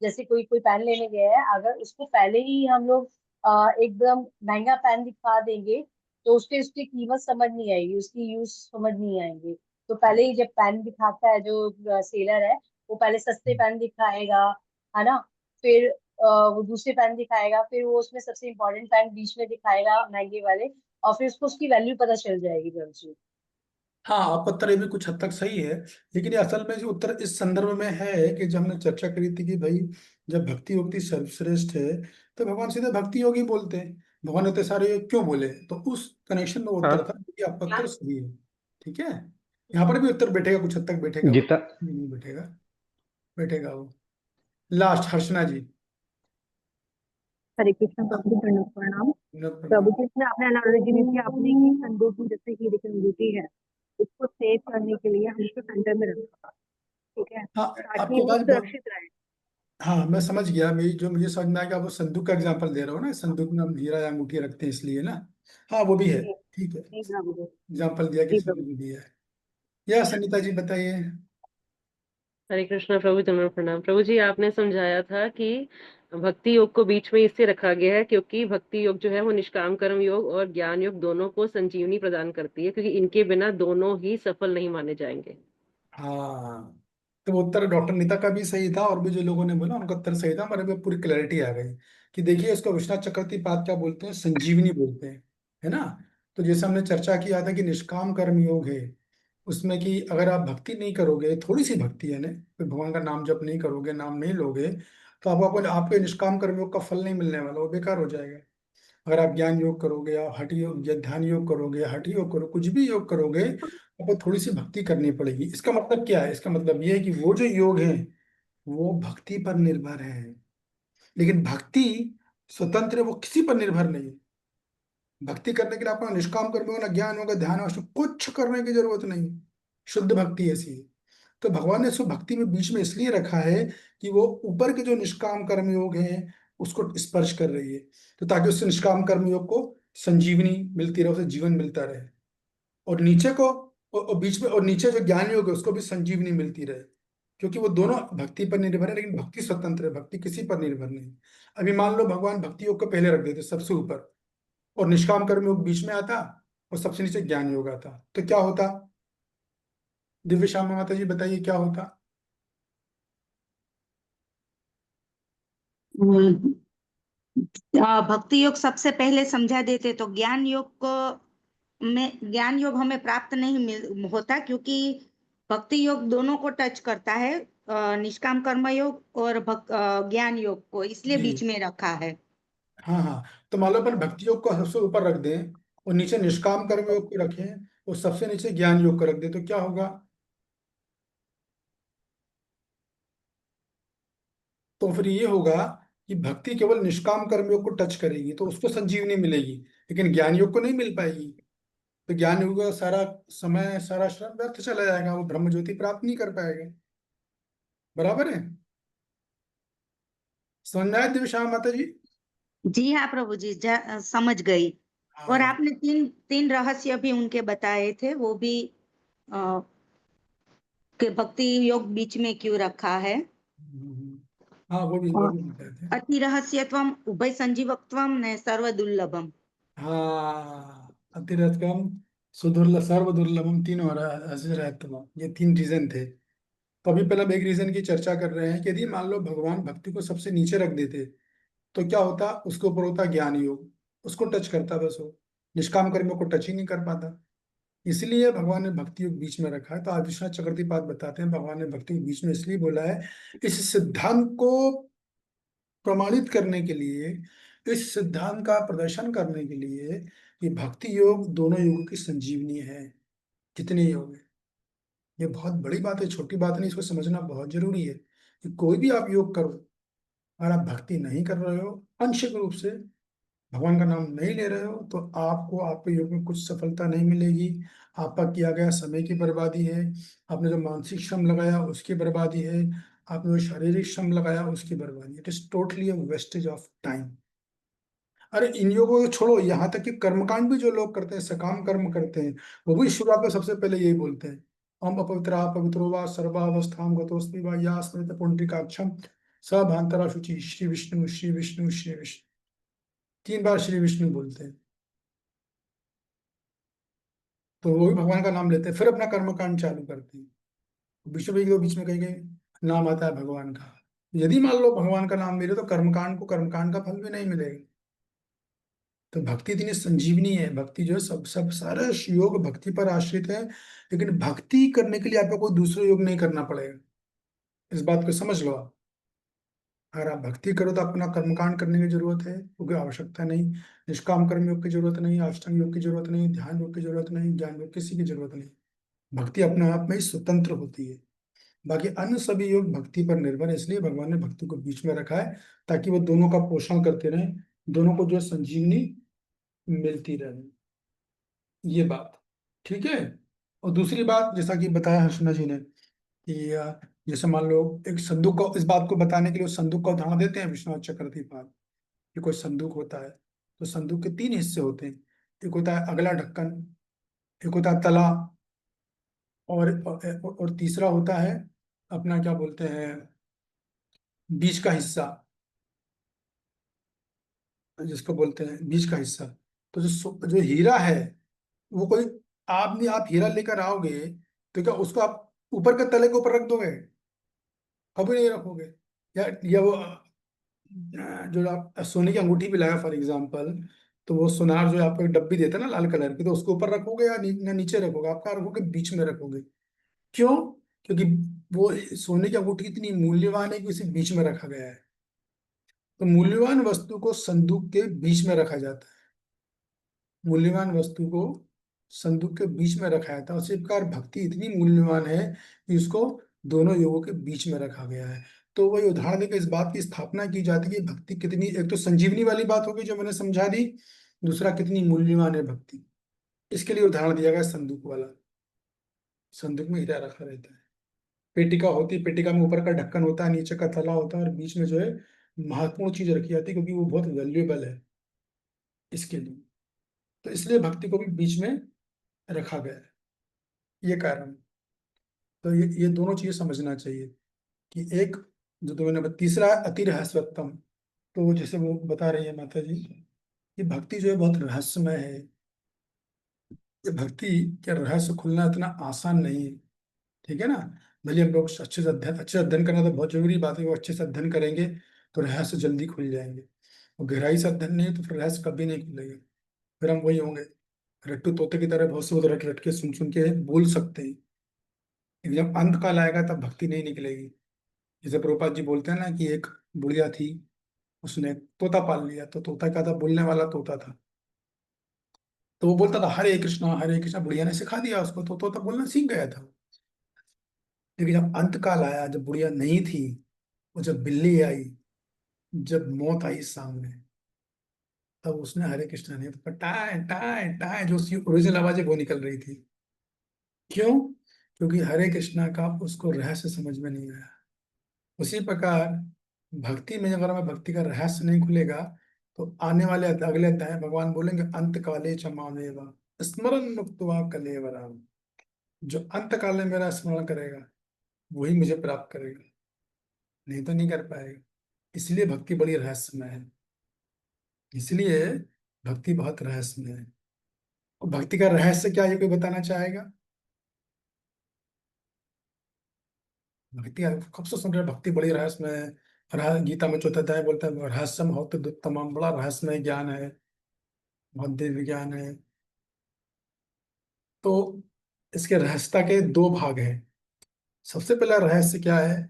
जैसे कोई कोई पेन लेने गया है, अगर उसको पहले ही हम लोग एकदम महंगा पेन दिखा देंगे तो उसके उसकी कीमत समझ नहीं आएगी, उसकी यूज समझ नहीं आएंगे। तो पहले ही जब पेन दिखाता है जो सेलर है, वो पहले सस्ते पेन दिखाएगा, है ना। फिर वो दूसरे पेन दिखाएगा, फिर वो उसमें सबसे इम्पोर्टेंट पेन बीच में दिखाएगा महंगे वाले, और फिर उसको उसकी वैल्यू पता चल जाएगी प्रभु जी। हाँ आपका उत्तर ये भी कुछ हद तक सही है। लेकिन ये असल में जो उत्तर इस संदर्भ में है कि जब हमने चर्चा करी थी कि भाई जब भक्ति योगी सर्वश्रेष्ठ है, तो भगवान सीधे भक्ति योगी बोलते हैं। भगवान इतने सारे योग क्यों बोले, तो उस कनेक्शन में वो उत्तर था कि आपका उत्तर सही है। ठीक है, यहाँ पर भी उत्तर बैठेगा, कुछ हद तक बैठेगा वो, गीता। नहीं बैठेगा, बैठेगा वो। लास्ट हर्षना जी। हरे कृष्ण प्रभु जी, दंडवत प्रणाम। विनोद प्रभु प्रणाम। जी, इसमें आपने एनालॉजी दी थी आपने कि संदूक जैसे हीरे की अंगूठी है, उसको सेव करने के लिए हम उसको सेंटर में रखा, ठीक है, हाँ ताकि आपकी वो आवाज बहुत। सुरक्षित रहे। हाँ मैं समझ गया, मेरी जो मुझे समझ में आया कि आप वो संदूक का एग्जांपल दे रहे हो ना, संदूक में हम हीरा या अंगूठी रखते हैं इसलिए ना। हाँ वो भी है। जी ठीक है, जी प्रभु जी। एग्जाम्पल दिया जी किसी ने प्रभु भी दिया है। या सनिता जी बताइए। हरे कृष्णा प्रभु दंडवत प्रणाम। प्रभु जी आपने समझाया था कि भक्ति योग को बीच में इससे रखा गया है क्योंकि भक्ति योग जो है वो निष्काम कर्म योग और ज्ञान योग दोनों को संजीवनी प्रदान करती है, क्योंकि इनके बिना दोनों ही सफल नहीं माने जाएंगे। हाँ तो वो उत्तर डॉक्टर नीता का भी सही था, और भी जो लोगों ने बोला उनका उत्तर सही था, हमारे में पूरी क्लैरिटी आ गई कि देखिए इसको विश्वनाथ चक्रवर्ती पाद क्या बोलते हैं, संजीवनी बोलते हैं, है ना। तो जैसे हमने चर्चा किया था कि निष्काम कर्म योग है, उसमें कि अगर आप भक्ति नहीं करोगे, थोड़ी सी भक्ति है ना, कोई भगवान का नाम जप नहीं करोगे, नाम नहीं लोगे, तो आपको आपके निष्काम कर्म योग का फल नहीं मिलने वाला, वो बेकार हो जाएगा। अगर आप ज्ञान योग करोगे या हठ योग या ध्यान योग करोगे, हठ योग करो, कुछ भी योग करोगे, आपको थोड़ी सी भक्ति करनी पड़ेगी। इसका मतलब क्या है, इसका मतलब ये है कि वो जो योग है वो भक्ति पर निर्भर है। लेकिन भक्ति स्वतंत्र है, वो किसी पर निर्भर नहीं है। भक्ति करने के लिए आपको ना निष्काम कर्म होगा, ना ज्ञान होगा, ध्यान होगा, कुछ करने की जरूरत नहीं। शुद्ध भक्ति ऐसी है। तो भगवान ने इसको भक्ति में बीच में इसलिए रखा है कि वो ऊपर के जो निष्काम कर्म योग हैं उसको स्पर्श कर रही है, तो ताकि उससे निष्काम कर्म योग को संजीवनी मिलती रहे, उसे जीवन मिलता रहे। और नीचे को और बीच में और नीचे जो ज्ञान योग है उसको भी संजीवनी मिलती रहे, क्योंकि वो दोनों भक्ति पर निर्भर है, लेकिन भक्ति स्वतंत्र है, भक्ति किसी पर निर्भर नहीं। अभी मान लो भगवान भक्ति योग को पहले रख देते सबसे ऊपर, और निष्काम कर्म योग बीच में आता, और सबसे नीचे ज्ञान योग आता, तो क्या होता? दिव्य श्यामा माता जी बताइए क्या होता? भक्ति योग सबसे पहले समझा देते तो ज्ञान योग को में ज्ञान योग हमें प्राप्त नहीं होता, क्योंकि भक्ति योग दोनों को टच करता है, निष्काम कर्म योग और ज्ञान योग को, इसलिए जी बीच में रखा है। हाँ हाँ, तो मान लो अपन भक्ति योग को सबसे ऊपर रख दें और नीचे निष्काम कर्म योग को रखें और सबसे नीचे ज्ञान योग को रख दें, तो क्या होगा? तो फिर ये होगा कि भक्ति केवल निष्काम कर्म योग को टच करेगी तो उसको संजीवनी मिलेगी, लेकिन ज्ञान योग को नहीं मिल पाएगी। तो ज्ञान योग का सारा समय सारा श्रम व्यर्थ चला जाएगा, वो ब्रह्म ज्योति प्राप्त नहीं कर पाएगा। बराबर है? समझ में आया दिव्य श्यामा माता जी? जी हाँ प्रभु जी, समझ गई। और हाँ आपने तीन रहस्य भी उनके बताए थे, वो भी अ, कि भक्ति योग बीच में क्यों रखा है। हाँ, वो भी बताए थे। अति रहस्यत्वम, उभय संजीवकत्वम ने सर्व दुर्लभम। हाँ, अतिरथकम, सुदुर्लभ, सर्व दुर्लभम, तीनों ये 3 रीजन थे। तो अभी पहले हम एक रीजन की चर्चा कर रहे हैं कि यदि मान लो भगवान भक्ति को सबसे नीचे रख देते तो क्या होता? उसके ऊपर होता ज्ञान योग, उसको टच करता, बस वो निष्काम कर्म को टच ही नहीं कर पाता। इसलिए भगवान ने भक्ति योग बीच में रखा है। तो आज विश्वनाथ चक्रवर्ती बताते हैं भगवान ने भक्ति को बीच में इसलिए बोला है, इस सिद्धांत को प्रमाणित करने के लिए, इस सिद्धांत का प्रदर्शन करने के लिए कि भक्ति योग दोनों योगों की संजीवनी है। कितने योग है, ये बहुत बड़ी बात है, छोटी बात नहीं, इसको समझना बहुत जरूरी है कि कोई भी आप योग करो, अगर आप भक्ति नहीं कर रहे हो, आंशिक रूप से भगवान का नाम नहीं ले रहे हो, तो आपको आपके योग में कुछ सफलता नहीं मिलेगी। आपका किया गया समय की बर्बादी है, आपने जो मानसिक श्रम लगाया उसकी बर्बादी है, आपने जो शारीरिक श्रम लगाया उसकी बर्बादी। It is totally a wastage of time. अरे इन योगों को छोड़ो, यहाँ तक कि कर्मकांड भी जो लोग करते हैं, सकाम कर्म करते हैं, वो भी शुरुआत में सबसे पहले यही बोलते हैं, हम अपवित्रा पवित्रो वा सर्वावस्थाम गतोस्मि वा या स्मृत पुंडरीकाक्षम सभांतरा शुचि श्री विष्णु श्री विष्णु श्री विष्णु, 3 बार श्री विष्णु बोलते हैं। तो वो भी भगवान का नाम लेते हैं, फिर अपना कर्मकांड चालू करते हैं। विष्णु भी बीच में कहीं कहीं नाम आता है भगवान का। यदि मान लो भगवान का नाम ले रहे तो कर्मकांड को कर्मकांड का फल भी नहीं मिलेगा। तो भक्ति इतनी संजीवनी है, भक्ति जो है सब सब सारे योग भक्ति पर आश्रित है, लेकिन भक्ति करने के लिए आपको कोई दूसरा योग नहीं करना पड़ेगा। इस बात को समझ लो आप। अगर आप भक्ति करो तो अपना कर्मकांड करने की जरूरत है, क्योंकि आवश्यकता नहीं। निष्काम कर्म योग की जरूरत नहीं, अष्टांग योग की जरूरत नहीं, ध्यान योग की जरूरत नहीं, ज्ञान योग किसी की जरूरत नहीं। भक्ति अपने आप में ही स्वतंत्र होती है। बाकी अन्य सभी योग भक्ति पर निर्भर है, इसलिए भगवान ने भक्ति को बीच में रखा है, ताकि वो दोनों का पोषण करते रहें, दोनों को जो संजीवनी मिलती रहे। ये बात ठीक है। और दूसरी बात, जैसा कि बताया हर्षना जी ने कि जैसे मान लो एक संदूक को, इस बात को बताने के लिए उस संदूक का उदाहरण देते हैं विश्वनाथ चक्रवर्ती पाद कि कोई संदूक होता है, तो संदूक के 3 हिस्से होते हैं। एक होता है अगला ढक्कन, एक होता है तला, और तीसरा होता है अपना क्या बोलते हैं, बीच का हिस्सा, जिसको बोलते हैं बीच का हिस्सा। तो जो हीरा है, वो कोई आप नहीं, आप हीरा लेकर आओगे तो क्या उसको आप ऊपर के तले के ऊपर रख दोगे? कभी नहीं रखोगे। या वो जो आप सोने की अंगूठी भी लाया फॉर एग्जाम्पल, तो वो सुनार जो आपको एक डब्बी देता है ना लाल कलर की, तो उसके ऊपर रखोगे या नीचे रखोगे? आप कहाँ रखोगे? बीच में रखोगे। क्यों? क्योंकि वो सोने की अंगूठी इतनी मूल्यवान है कि उसे बीच में रखा गया है। तो मूल्यवान वस्तु को संदूक के बीच में रखा जाता है, मूल्यवान वस्तु को संदूक के बीच में रखा जाता है। उसी प्रकार भक्ति इतनी मूल्यवान है कि उसको दोनों योगों के बीच में रखा गया है। तो वही उदाहरण देकर इस बात की स्थापना की जाती है कि भक्ति कितनी, एक तो संजीवनी वाली बात होगी जो मैंने समझा दी, दूसरा कितनी मूल्यवान है भक्ति। इसके लिए उदाहरण दिया गया संदूक वाला। संदूक में हीरा रखा रहता है, पेटिका होती है, पेटिका में ऊपर का ढक्कन होता है, नीचे का तला होता है, और बीच में जो है महत्वपूर्ण चीज रखी जाती है, क्योंकि वो बहुत वैल्यूएबल है इसके लिए। तो इसलिए भक्ति को भी बीच में रखा गया है, ये कारण। तो ये दोनों चीजें समझना चाहिए कि एक जो तो मैंने तीसरा है अति रहस्योत्तम। तो जैसे वो बता रही है माता जी कि भक्ति जो है बहुत रहस्यमय है। ये भक्ति के रहस्य खुलना इतना आसान नहीं है, ठीक है ना। भले हम लोग अच्छे से अध्ययन करना तो बहुत जरूरी बात है, वो अच्छे से अध्ययन करेंगे तो रहस्य जल्दी खुल जाएंगे। और गहराई से अध्ययन नहीं तो फिर रहस्य कभी नहीं खुलेगा, फिर हम वही होंगे रट्टू तोते की तरह, बहुत से बहुत रट रट के सुन सुन के बोल सकते हैं, लेकिन जब अंत काल आएगा तब भक्ति नहीं निकलेगी। जैसे प्रभुपाद जी बोलते हैं ना कि एक बुढ़िया थी, उसने तोता पाल लिया, तो तोता क्या था, बोलने वाला तोता था। तो वो बोलता था हरे कृष्णा, बुढ़िया ने सिखा दिया उसको, तो तोता बोलना सीख गया था। लेकिन जब अंत काल आया, जब बुढ़िया नहीं थी, और जब बिल्ली आई, जब मौत आई सामने, तब उसने हरे कृष्णा नहीं, तो टाय टाय टाय जो उसकी ओरिजिनल आवाज है वो निकल रही थी। क्यों? क्योंकि हरे कृष्णा का उसको रहस्य समझ में नहीं आया। उसी प्रकार भक्ति में अगर हमें भक्ति का रहस्य नहीं खुलेगा, तो आने वाले अगले अध्याय भगवान बोलेंगे अंत काले च मामेव स्मरण मुक्त्वा कलेवरम। जो अंत काल में मेरा स्मरण करेगा वही मुझे प्राप्त करेगा, नहीं तो नहीं कर पाएगा। इसलिए भक्ति बड़ी रहस्यमय है, इसलिए भक्ति बहुत रहस्यमय है। और भक्ति का रहस्य क्या, ये कोई बताना चाहेगा? भक्ति कब से सुन रहे हैं, भक्ति बड़ी रहस्यमय है। गीता में चौथा अध्याय बोलता है रहस्यम हो तो तमाम, बड़ा रहस्यमय ज्ञान है, बहुत दिव्य ज्ञान है। तो इसके रहस्यता के दो भाग हैं। सबसे पहला रहस्य क्या है,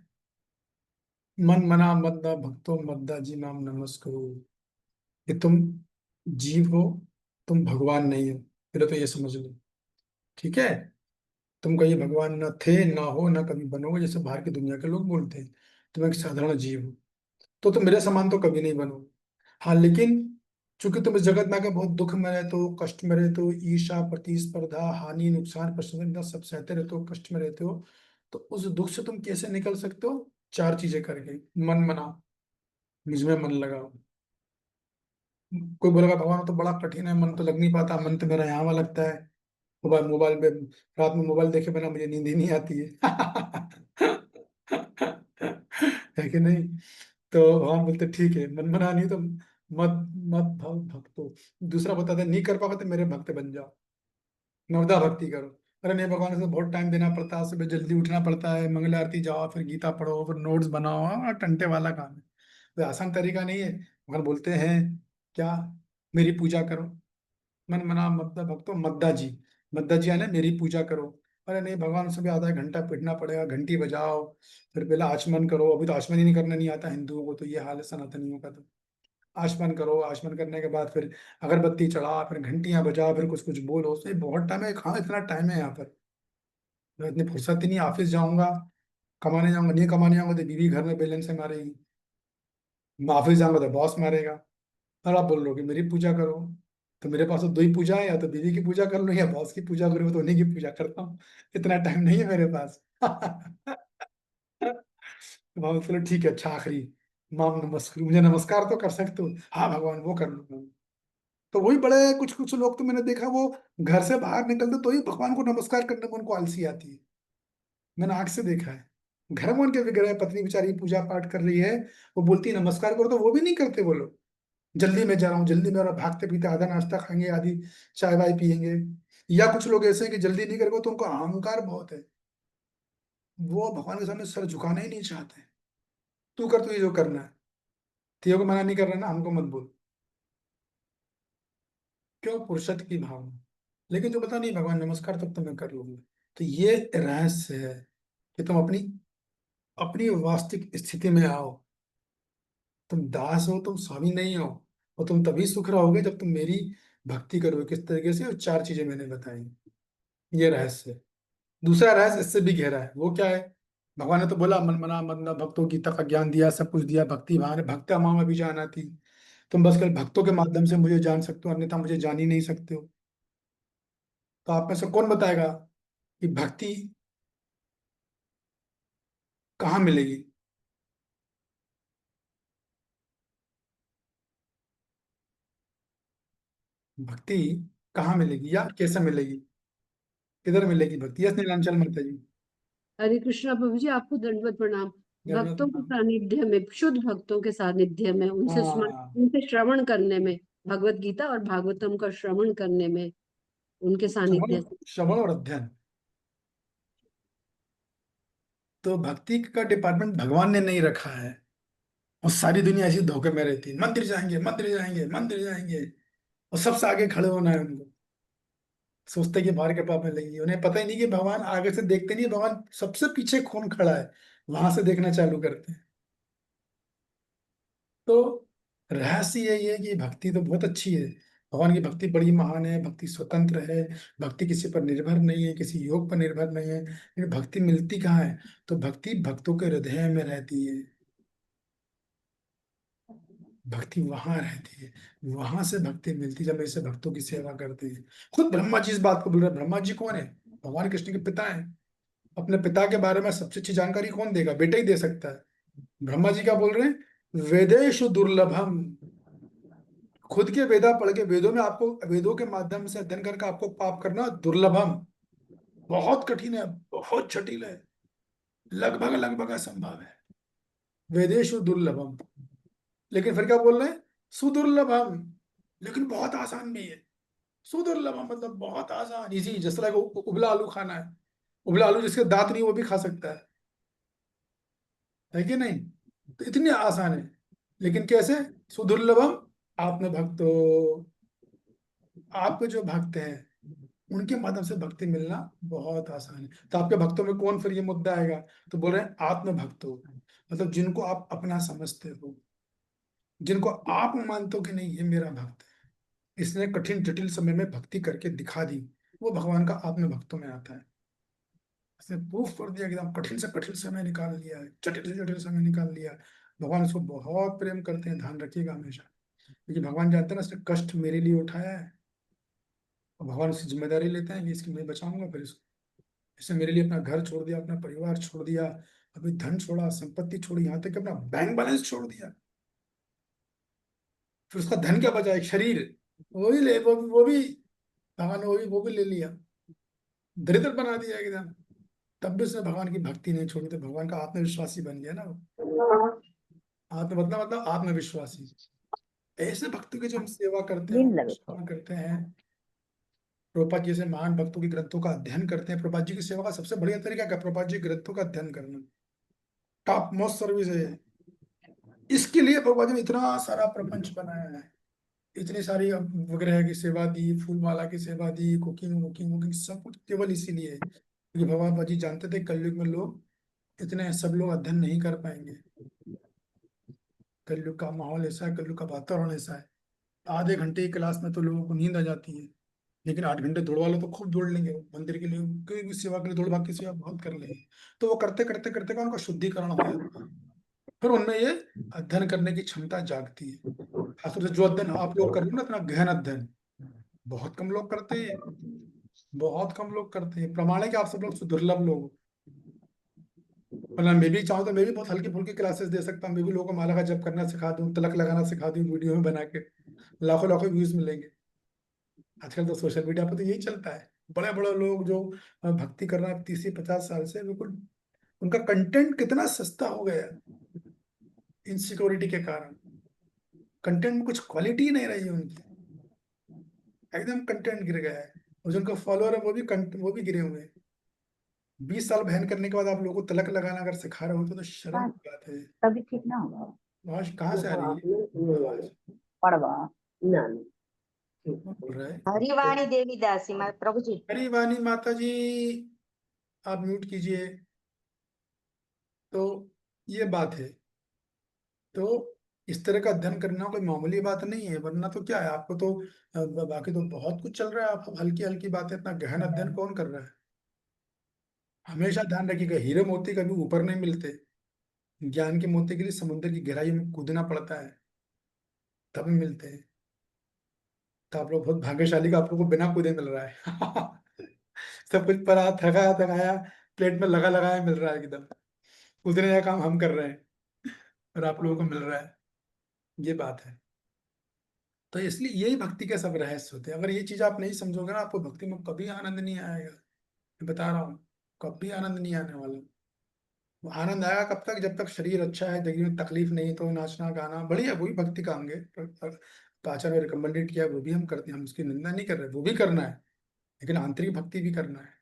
मन मना मद्दा भक्तो मद्दा जी नाम नमस्कुरु, कि तुम जीव हो, तुम भगवान नहीं हो। पहले तो ये समझ लो, ठीक है। तुम कहीं भगवान न थे, ना हो, ना कभी बनोगे, जैसे बाहर की दुनिया के लोग बोलते हैं। तुम एक साधारण जीव हो, तो तुम मेरे समान तो कभी नहीं बनोगे। हाँ, लेकिन चूंकि तुम इस जगत में आके बहुत दुख में रहते हो, कष्ट में रहते हो, ईर्ष्या प्रतिस्पर्धा हानि नुकसान प्रसंग सब सहते रहते हो, कष्ट में रहते हो, तो उस दुख से तुम कैसे निकल सकते हो? चार चीजें करके, मन बनाओ, मुझ में मन लगाओ। कोई बोलेगा भगवान तो बड़ा कठिन है, मन तो लग नहीं पाता, मन तो मेरा यहाँ वहाँ लगता है, मोबाइल मोबाइल में रात में मोबाइल देखे बिना मुझे नींद ही नहीं आती है। है कि नहीं? तो भगवान बोलते ठीक है, मन बना नहीं तो मत मत भक्तो। दूसरा बताते नहीं कर पाओगे तो मेरे भक्त बन जाओ, नवदा भक्ति करो। अरे नहीं भगवान से बहुत टाइम देना पड़ता है, सुबह जल्दी उठना पड़ता है, मंगल आरती जाओ, फिर गीता पढ़ो, फिर नोट्स बनाओ, टंटे वाला काम है। तो आसान तरीका नहीं है। भगवान बोलते हैं क्या, मेरी पूजा करो। मन मना मद्दा भक्तो मद्दा जी, मद्दा जी आने मेरी पूजा करो। अरे नहीं भगवान, सुबह आधा घंटा पीटना पड़ेगा, घंटी बजाओ, फिर पहले आचमन करो। अभी तो आचमन ही नहीं करना नहीं आता हिंदुओं को, तो ये हाल है सनातनियों का। तो आचमन करो, आचमन करने के बाद फिर अगरबत्ती चढ़ा, फिर घंटियां बजा, फिर कुछ कुछ बोलो। उससे बहुत टाइम है, कहाँ इतना टाइम है यहाँ पर? मैं इतनी फुर्सत ही नहीं, ऑफिस जाऊंगा, कमाने जाऊंगा, नहीं कमाने जाऊंगा तो बीवी घर में बेलन से मारेगी, मैं ऑफिस जाऊंगा तो बॉस मारेगा। और आप बोल रहे हो कि मेरी पूजा करो, तो मेरे पास तो दो ही पूजा है, या तो बीवी की पूजा कर लो या बॉस की पूजा करो, तो उन्हीं की पूजा करता हूँ, इतना टाइम नहीं है मेरे पास। तो भगवान चलो ठीक है, अच्छा आखिरी माम नमस्कार, मुझे नमस्कार तो कर सकते हो। हाँ भगवान वो कर लूंगा। तो वही बड़े कुछ कुछ लोग तो मैंने देखा, वो घर से बाहर निकलते तो ही भगवान को नमस्कार करने में उनको आलसी आती है। मैंने आंख से देखा है, घर में उनके विग्रह, पत्नी बेचारी पूजा पाठ कर रही है, वो बोलती है नमस्कार करो, तो वो भी नहीं करते वो लोग। जल्दी में जा रहा हूँ, जल्दी में, और भागते पीते आधा नाश्ता खाएंगे, आधी चाय वाय पियेंगे। या कुछ लोग ऐसे हैं कि जल्दी नहीं करेंगे तो उनको अहंकार बहुत है, वो भगवान के सामने सर झुकाना ही नहीं चाहते। तू कर, तू ये जो करना है, तियो को मना नहीं कर रहा ना, हमको मत बोल। क्यों? पुरुषत्व की भावना। लेकिन जो पता नहीं भगवान नमस्कार तब तो मैं कर लूंगा। तो ये रहस्य है कि तुम अपनी अपनी वास्तविक स्थिति में आओ। तुम दास हो, तुम स्वामी नहीं हो। और तुम तभी सुख रहोगे जब तुम मेरी भक्ति करोगे। किस तरीके से? और चार चीजें मैंने बताई, ये रहस्य है। दूसरा रहस्य इससे भी गहरा है, वो क्या है? भगवान ने तो बोला मन मना मदना भक्तों गीता का ज्ञान दिया, सब कुछ दिया, भक्ति भान भक्ता माम भी जाना थी। तुम बस कल भक्तों के माध्यम से मुझे जान सकते हो, अन्यथा मुझे जान ही नहीं सकते हो। तो आप में से कौन बताएगा कि भक्ति कहाँ मिलेगी? भक्ति कहाँ मिलेगी या कैसे मिलेगी? किधर मिलेगी भक्ति? यस नीलांचल माता जी। हरे कृष्णा प्रभु जी, आपको दंडवत प्रणाम। दंडवत भक्तों के प्रणाम। सानिध्य में, शुद्ध भक्तों के सानिध्य में, उनसे हाँ, उनसे श्रवण करने में, भगवत गीता और भागवतम का श्रवण करने में, उनके सानिध्य से। श्रवण और अध्ययन। तो भक्ति का डिपार्टमेंट भगवान ने नहीं रखा है, और सारी दुनिया ऐसी धोखे में रहती है, मंदिर जाएंगे मंदिर जाएंगे मंदिर जाएंगे, और सबसे आगे खड़े होना है उनको। सोचते कि बाहर के पाप में लगी, उन्हें पता ही नहीं कि भगवान आगे से देखते नहीं, भगवान सबसे पीछे कौन खड़ा है, वहां से देखना चालू करते हैं। तो रहस्य यही है कि भक्ति तो बहुत अच्छी है, भगवान की भक्ति बड़ी महान है, भक्ति स्वतंत्र है, भक्ति किसी पर निर्भर नहीं है, किसी योग पर निर्भर नहीं है। लेकिन भक्ति मिलती कहाँ है? तो भक्ति भक्तों के हृदय में रहती है, भक्ति वहां रहती है, वहां से भक्ति मिलती है जब ऐसे भक्तों की सेवा करते हैं। खुद ब्रह्मा जी इस बात को बोल रहे हैं। ब्रह्मा जी कौन है? भगवान कृष्ण के पिता हैं। अपने पिता के बारे में सबसे अच्छी जानकारी कौन देगा? बेटा ही दे सकता है। ब्रह्मा जी क्या बोल रहे हैं? वेदेषु दुर्लभम। खुद के वेदा पढ़ के, वेदों में आपको, वेदों के माध्यम से अध्ययन करके आपको पाप करना दुर्लभम, बहुत कठिन है, बहुत जटिल है, लगभग लगभग असंभव है। वेदेषु दुर्लभम। लेकिन फिर क्या बोल रहे हैं? सुदुर्लभम, लेकिन बहुत आसान भी है। सुदुर्लभम मतलब बहुत आसान, इजी, जिस तरह को उबला आलू खाना है। उबला आलू जिसके दांत नहीं वो भी खा सकता है कि नहीं? तो इतनी आसान है। लेकिन कैसे? सुदुर्लभम आत्म भक्तो। आपके जो भक्त हैं उनके माध्यम से भक्ति मिलना बहुत आसान है। तो आपके भक्तों में कौन फिर ये मुद्दा आएगा? तो बोल रहे हैं आत्म भक्तो, मतलब जिनको आप अपना समझते हो, जिनको आप मानते हो कि नहीं ये मेरा भक्त है, इसने कठिन जटिल समय में भक्ति करके दिखा दी, वो भगवान का आत्म भक्तों में आता है। इसने प्रूफ कर दिया, एकदम कठिन से कठिन समय निकाल लिया है, जटिल से जटिल समय निकाल लिया। भगवान उसको बहुत प्रेम करते हैं, ध्यान रखिएगा हमेशा, क्योंकि भगवान जानते हैं ना इसने कष्ट मेरे लिए उठाया है, और भगवान उसकी जिम्मेदारी लेते हैं कि इसकी मैं बचाऊंगा। फिर इसको, इसने मेरे लिए अपना घर छोड़ दिया, अपना परिवार छोड़ दिया, अभी धन छोड़ा, संपत्ति छोड़ी, यहाँ तक कि अपना बैंक बैलेंस छोड़ दिया। फिर उसका धन क्या बचा? एक शरीर, वो भी ले, वो भी भगवान ने वो भी ले लिया, दरिद्र बना दिया एकदम। तब भी उसने भगवान की भक्ति नहीं छोड़ी, तो भगवान का आत्मविश्वासी बन गया ना वो। आत्म मतलब आत्मविश्वासी। ऐसे भक्तों की जो हम सेवा करते हैं, श्रवण करते हैं, प्रभुपाद जी से महान भक्तों के ग्रंथों का अध्ययन करते हैं। प्रभुपाद जी की सेवा का सबसे बढ़िया तरीका क्या? प्रभुपाद जी के ग्रंथों का अध्ययन करना, टॉप मोस्ट सर्विस है। इसके लिए प्रभुपाद जी ने इतना सारा प्रपंच बनाया है, इतनी सारी विग्रह की सेवा दी, फूलमाला की सेवा दी, कुकिंग वुकिंग वुकिंग सब कुछ केवल इसीलिए, क्योंकि भगवान जी जानते थे कलयुग में लोग इतने सब लोग अध्ययन नहीं कर पाएंगे। कलयुग का माहौल ऐसा है, कलयुग का वातावरण ऐसा है, आधे घंटे की क्लास में तो लोगों को नींद आ जाती है, लेकिन 8 घंटे दौड़ वाले तो खूब दौड़ लेंगे, मंदिर के लिए, कोई भी सेवा के लिए दौड़ भाग की सेवा बहुत कर लेंगे। तो वो करते करते करते का उनका शुद्धिकरण हो जाता है, फिर उनमें ये अध्ययन करने की क्षमता जागती है। खासतौर से जो अध्ययन आप लोग कर रहे हो ना, इतना गहन अध्ययन बहुत कम लोग करते हैं, बहुत कम लोग करते हैं। प्रमाण है कि आप सब लोग दुर्लभ लोग हो। वरना मैं भी चाहूँ तो मैं भी बहुत हल्की फुल्की क्लासेस दे सकता हूँ, मैं भी लोगों को माला का जप करना सिखा दूँ, तिलक लगाना सिखा दूँ, वीडियो में बना के लाखों लाखों व्यूज मिलेंगे। आजकल तो सोशल मीडिया पर तो यही चलता है, बड़े बड़े लोग जो भक्ति कर रहे हैं 30 से 50 साल से, बिल्कुल उनका कंटेंट कितना सस्ता हो गया इनसिक्योरिटी के कारण। कंटेंट में कुछ क्वालिटी ही नहीं रही है उनकी, एकदम कंटेंट गिर गया है, और जिनका फॉलोअर है वो भी गिरे हुए हैं। 20 साल बहन करने के बाद आप लोगों को तिलक लगाना अगर सिखा रहे हो तो शर्म की बात है। तभी ठीक ना होगा। आवाज कहाँ से आ रही है? आवाज पड़वा ना कौन बोल रहा है? हरिवाणी देवीदासी प्रभु जी। हरी वाणी माता जी, आप म्यूट कीजिए। तो ये बात है। तो इस तरह का अध्ययन करना कोई मामूली बात नहीं है, वरना तो क्या है, आपको तो बाकी तो बहुत कुछ चल रहा है, आप हल्की हल्की बातें, इतना गहन अध्ययन कौन कर रहा है? हमेशा ध्यान रखिएगा, हीरे मोती कभी ऊपर नहीं मिलते। ज्ञान के मोती के लिए समुद्र की गहराई में कूदना पड़ता है, तभी मिलते हैं। तो आप लोग बहुत भाग्यशाली का आप लोग को बिना कूदे मिल रहा है। सब कुछ पड़ा थकाया थकाया प्लेट में लगा लगाया मिल रहा है एकदम। कूदने का काम हम कर रहे हैं और आप लोगों को मिल रहा है, ये बात है। तो इसलिए यही भक्ति के सब रहस्य होते हैं। अगर ये चीज आप नहीं समझोगे ना, आपको भक्ति में कभी आनंद नहीं आएगा। मैं बता रहा हूँ, कभी आनंद नहीं आने वाला। वो आनंद आएगा कब तक, जब तक शरीर अच्छा है, जिंदगी में तकलीफ नहीं, तो नाचना गाना बढ़िया, वही भक्ति का अंग है। तो आचार्य ने रिकमेंडेड किया, वो भी हम करते हैं, हम उसकी निंदा नहीं कर रहे, वो भी करना है, लेकिन आंतरिक भक्ति भी करना है।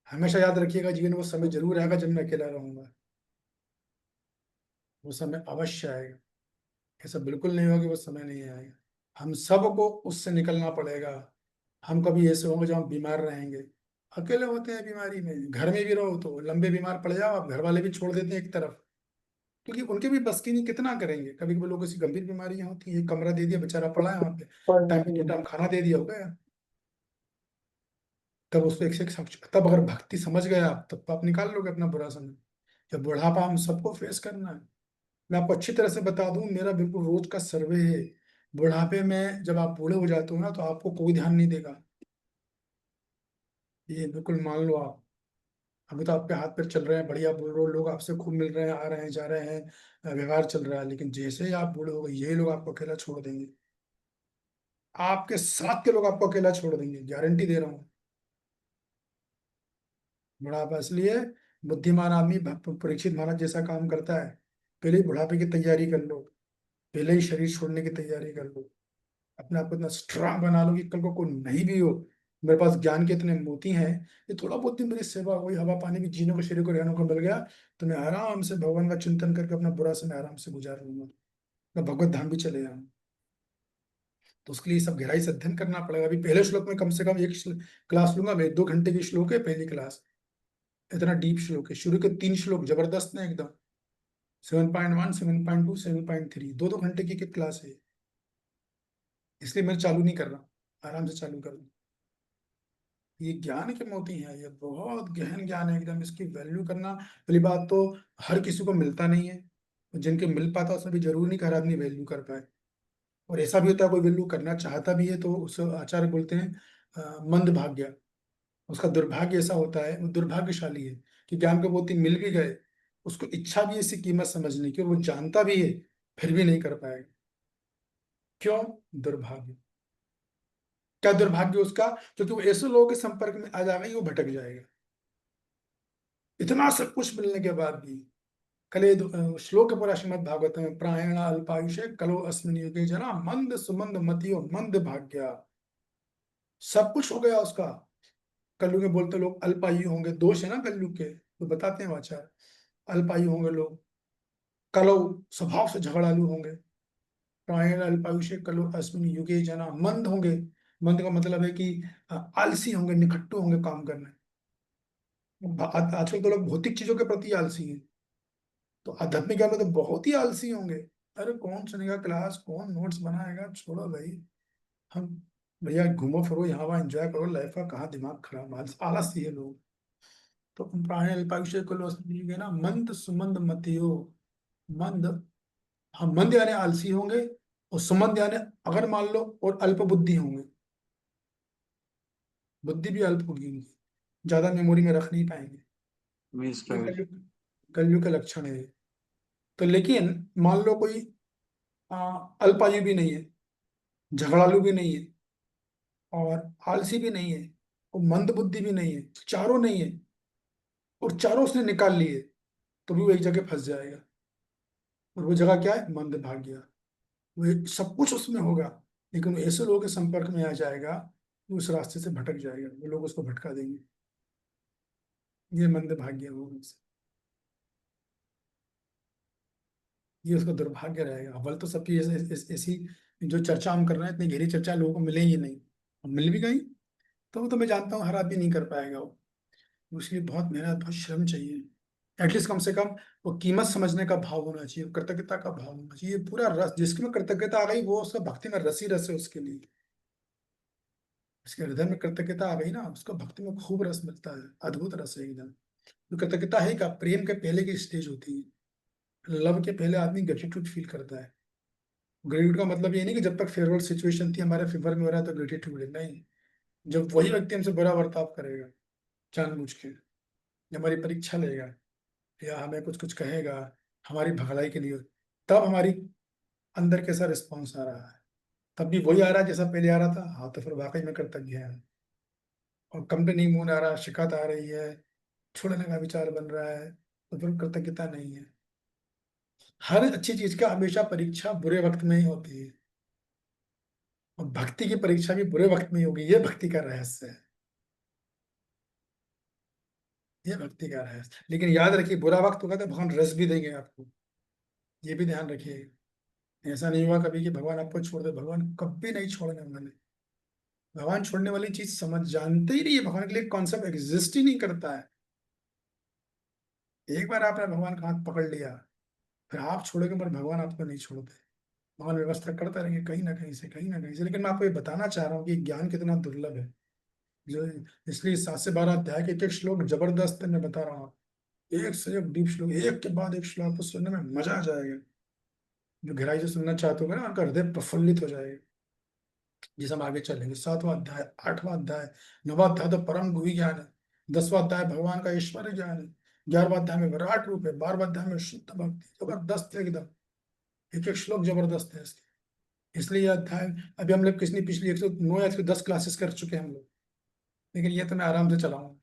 हमेशा याद रखिएगा, जीवन में वो समय जरूर आएगा जब मैं अकेला रहूंगा। वो समय अवश्य आएगा, ऐसा बिल्कुल नहीं होगा कि वो समय नहीं आएगा। हम सबको उससे निकलना पड़ेगा। हम कभी ऐसे होंगे जब हम बीमार रहेंगे, अकेले होते हैं बीमारी में, घर में भी रहो तो लंबे बीमार पड़ जाओ, आप घर वाले भी छोड़ देते हैं एक तरफ, क्योंकि उनके भी बस की नहीं, कितना करेंगे। कभी कभी लोगों की गंभीर बीमारियां होती हैं, कमरा दे दिया, बेचारा पड़ा है वहां पे, टाइम टू टाइम खाना दे दिया, हो गया। तब उसको एक से एक तब अगर भक्ति समझ गए आप, तब तो आप निकाल लोगे अपना बुरा समय। जब बुढ़ापा हम सबको फेस करना है। मैं आपको अच्छी तरह से बता दूं, मेरा बिल्कुल रोज का सर्वे है। बुढ़ापे में जब आप बूढ़े हो जाते हो ना, तो आपको कोई ध्यान नहीं देगा, ये बिल्कुल मान लो आप। अभी तो आपके हाथ पैर चल रहे हैं, बढ़िया बोल रहे हो, लोग आपसे खूब मिल रहे हैं, आ रहे हैं, जा रहे हैं, व्यवहार चल रहा है, लेकिन जैसे ही आप बूढ़े हो गए, ये लोग आपको अकेला छोड़ देंगे। आपके साथ के लोग आपको अकेला छोड़ देंगे, गारंटी दे रहा हूँ। बुढ़ापा इसलिए बुद्धिमान आदमी परीक्षित महाराज जैसा काम करता है। पहले ही बुढ़ापे की तैयारी कर लो, पहले ही शरीर छोड़ने की तैयारी कर लो, अपने आप को इतना स्ट्रांग बना लो कि कल को कोई नहीं भी हो, मेरे पास ज्ञान के इतने मोती हैं, ये थोड़ा बहुत भी मेरी सेवा हुई, हवा पानी भी जीने को, शरीर को रहने को मिल गया, तो मैं आराम से भगवान का चिंतन करके अपना बुरा समय आराम से गुजार लूंगा, मैं भगवत धाम भी चले जाऊँ। तो उसके लिए सब गहराई से अध्ययन करना पड़ेगा। अभी पहले श्लोक में कम से कम एक क्लास लूंगा मैं, 2 घंटे की श्लोक है पहली क्लास, इतना डीप श्लोक है। शुरू के 3 श्लोक जबरदस्त है एकदम, 7.1, 7.2, 7.3, 2-2 घंटे की क्लास है। इसलिए मैं चालू नहीं कर रहा, आराम से चालू कर रहा हूँ। ये ज्ञान के मोती हैं, ये बहुत गहन ज्ञान है एकदम। इसकी वैल्यू करना, पहली बात तो हर किसी को मिलता नहीं है, जिनके मिल पाता उसमें भी जरूर नहीं कि हर आदमी वैल्यू कर पाए। और ऐसा भी होता है कोई वैल्यू करना चाहता भी है तो उस आचार्य बोलते हैं मंद भाग्य, उसका दुर्भाग्य ऐसा होता है, वो दुर्भाग्यशाली है कि ज्ञान के मोती मिल भी गए, उसको इच्छा भी है इसकी कीमत समझने की, और वो जानता भी है, फिर भी नहीं कर पाएगा। क्यों? दुर्भाग्य। क्या दुर्भाग्य उसका? क्योंकि वो ऐसे लोगों के संपर्क में आ जाएगा, वो भटक जाएगा, इतना सब कुछ मिलने के बाद भी। कल ये श्लोक है पूरा श्रीमद् भागवत में, प्रायण अल्पायुषे कलो अस्मिन् युगे जना मंद सुमंद मतियो मंद भाग्या। सब कुछ हो गया उसका। कलयुग में बोलते लोग अल्पायु होंगे, दोष है ना कलयुग के, तो बताते हैं आचार्य, अल्पायु होंगे लोग, कलो स्वभाव से झगड़ालू होंगे, प्रायण अल्पायुषे कलो अस्मिन् युगे जना मंद होंगे। मंद का मतलब है कि आलसी होंगे, निकट्टू होंगे काम करने। आजकल तो लोग भौतिक चीजों के प्रति आलसी हैं, तो आध्यात्मिक ज्ञान में तो बहुत ही आलसी होंगे। अरे कौन सुनेगा क्लास, कौन नोट्स बनाएगा, छोड़ो भाई, हम भैया घूमो फिरो यहाँ वहाँ एंजॉय करो लाइफ का, कहाँ दिमाग खराब, आलसी है लोग। तो प्राणी अल्पायुष्य को लोग ना मंद सुमंद मतियो, मंद, हम मंद यानी आलसी होंगे, और सुमंद यानी अगर मान लो और अल्प बुद्धि होंगे, बुद्धि भी अल्प होगी उनकी, ज्यादा मेमोरी में रख नहीं पाएंगे। ये कलयुग का लक्षण है। तो लेकिन मान लो कोई अल्पायु भी नहीं है, झगड़ालू भी नहीं है, और आलसी भी नहीं है, और मंद बुद्धि भी नहीं है, चारों नहीं है, और चारों उसने निकाल लिए, तो भी वो एक जगह फंस जाएगा। और वो जगह क्या है? मंद भाग्य। वो सब कुछ उसमें होगा, लेकिन वो ऐसे लोगों के संपर्क में आ जाएगा, वो उस रास्ते से भटक जाएगा, वो लोग उसको भटका देंगे। ये मंद भाग्य होगा, ये उसका दुर्भाग्य रहेगा। अव्वल तो सबकी ऐसी जो चर्चा हम कर रहे हैं, इतनी गहरी चर्चा लोगों को मिलेगी नहीं, और मिल भी गई तो वो तो मैं जानता हूँ हर आदमी नहीं कर पाएगा वो। उसके लिए बहुत मेहनत, बहुत श्रम चाहिए। एटलीस्ट कम से कम वो कीमत समझने का भाव होना चाहिए, कृतज्ञता का भाव होना चाहिए। पूरा रस जिसमें कृतज्ञता आ गई, वो उसका भक्ति में रस ही रस है उसके लिए। उसके हृदय में कृतज्ञता आ गई ना, उसको भक्ति में खूब रस मिलता है, अद्भुत रस है एकदम। तो कृतज्ञता है क्या? प्रेम के पहले की स्टेज होती है। लव के पहले आदमी ग्रेटिट्यूड फील करता है। ग्रेटिट्यूड का मतलब ये नहीं कि जब तक फेवरेबल सिचुएशन थी, हमारे फेवर में हो रहा है तो ग्रेटिट्यूड है, नहीं। जब वही व्यक्ति हमसे बुरा बर्ताव करेगा जानबूझ के, या हमारी परीक्षा लेगा, या हमें कुछ कुछ कहेगा हमारी भलाई के लिए, तब हमारी अंदर कैसा रिस्पॉन्स आ रहा है। तब भी वही आ रहा है जैसा पहले आ रहा था, हाँ तो फिर वाकई में कृतज्ञ है। और कम पे नहीं मूड आ रहा, शिकायत आ रही है, छोड़ने का विचार बन रहा है, तो फिर कृतज्ञता नहीं है। हर अच्छी चीज का हमेशा परीक्षा बुरे वक्त में ही होती है, और भक्ति की परीक्षा भी बुरे वक्त में ही होगी। ये भक्ति का रहस्य है, ये भक्ति का रहस्य। लेकिन याद रखिए, बुरा वक्त होगा तो भगवान रस भी देंगे आपको, ये भी ध्यान रखिए। ऐसा नहीं हुआ कभी कि भगवान आपको छोड़ दे, भगवान कभी नहीं छोड़ने वाले। भगवान छोड़ने वाली चीज समझ जानते ही नहीं है, भगवान के लिए कॉन्सेप्ट एग्जिस्ट ही नहीं करता है। एक बार आपने भगवान का हाथ पकड़ लिया, फिर आप छोड़ोगे पर भगवान आपको नहीं छोड़ते। भगवान व्यवस्था करता रहेंगे कहीं ना कहीं से, कहीं ना कहीं से। लेकिन मैं आपको ये बताना चाह रहा हूँ कि ज्ञान कितना दुर्लभ है, जो इसलिए 7 से 12 अध्याय के एक श्लोक जबरदस्त है, मैं बता रहा हूँ। एक से एक डीप श्लोक, एक के बाद एक श्लोक, आपको सुनने में मजा आ जाएगा। जो गहराई से सुनना चाहते हो ना, उनका हृदय प्रफुल्लित हो जाएगा। जिस हम आगे चलेंगे, 7वां अध्याय, 8वां अध्याय, 9वां अध्याय तो परम गुही ज्ञान है। 10वां अध्याय भगवान का ऐश्वर्य ज्ञान है। 11वां अध्याय में विराट रूप है। 12वां अध्याय में शुद्ध भक्ति, जबरदस्त है एकदम। एक एक श्लोक जबरदस्त है इसके। इसलिए ये अध्याय, अभी हम लोग किसने पिछली 109 या 110 क्लासेस कर चुके हैं हम लोग। लेकिन ये तो मैं आराम से चलाऊंगा,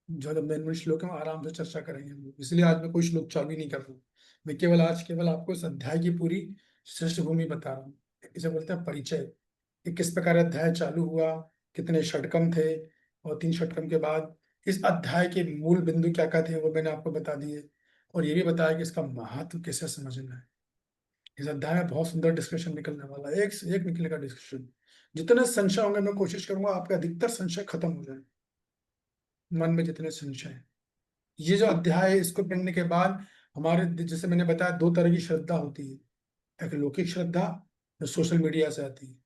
जो मेन मेन श्लोक है हम आराम से चर्चा करेंगे हम लोग। इसलिए आज मैं कोई श्लोक चालू ही नहीं कर रहा हूँ। मैं केवल आपको इस अध्याय की पूरी श्रेष्ठ भूमि बता रहा हूँ। इसे बोलते हैं परिचय, कि किस प्रकार अध्याय चालू हुआ, कितने षटकम थे, और 3 षटकम के बाद इस अध्याय के मूल बिंदु क्या क्या थे वो मैंने आपको बता दिए। और ये भी बताया कि इसका महत्व कैसे समझना है। इस अध्याय में बहुत सुंदर डिस्कशन निकलने वाला है, एक से एक निकलेगा डिस्कशन। जितने संशय होंगे मैं कोशिश करूंगा आपके अधिकतर संशय खत्म हो जाए, मन में जितने संशय हैं। ये जो अध्याय है, इसको पढ़ने के बाद हमारे, जैसे मैंने बताया, 2 तरह की श्रद्धा होती है। एक लौकिक श्रद्धा जो सोशल मीडिया से आती है,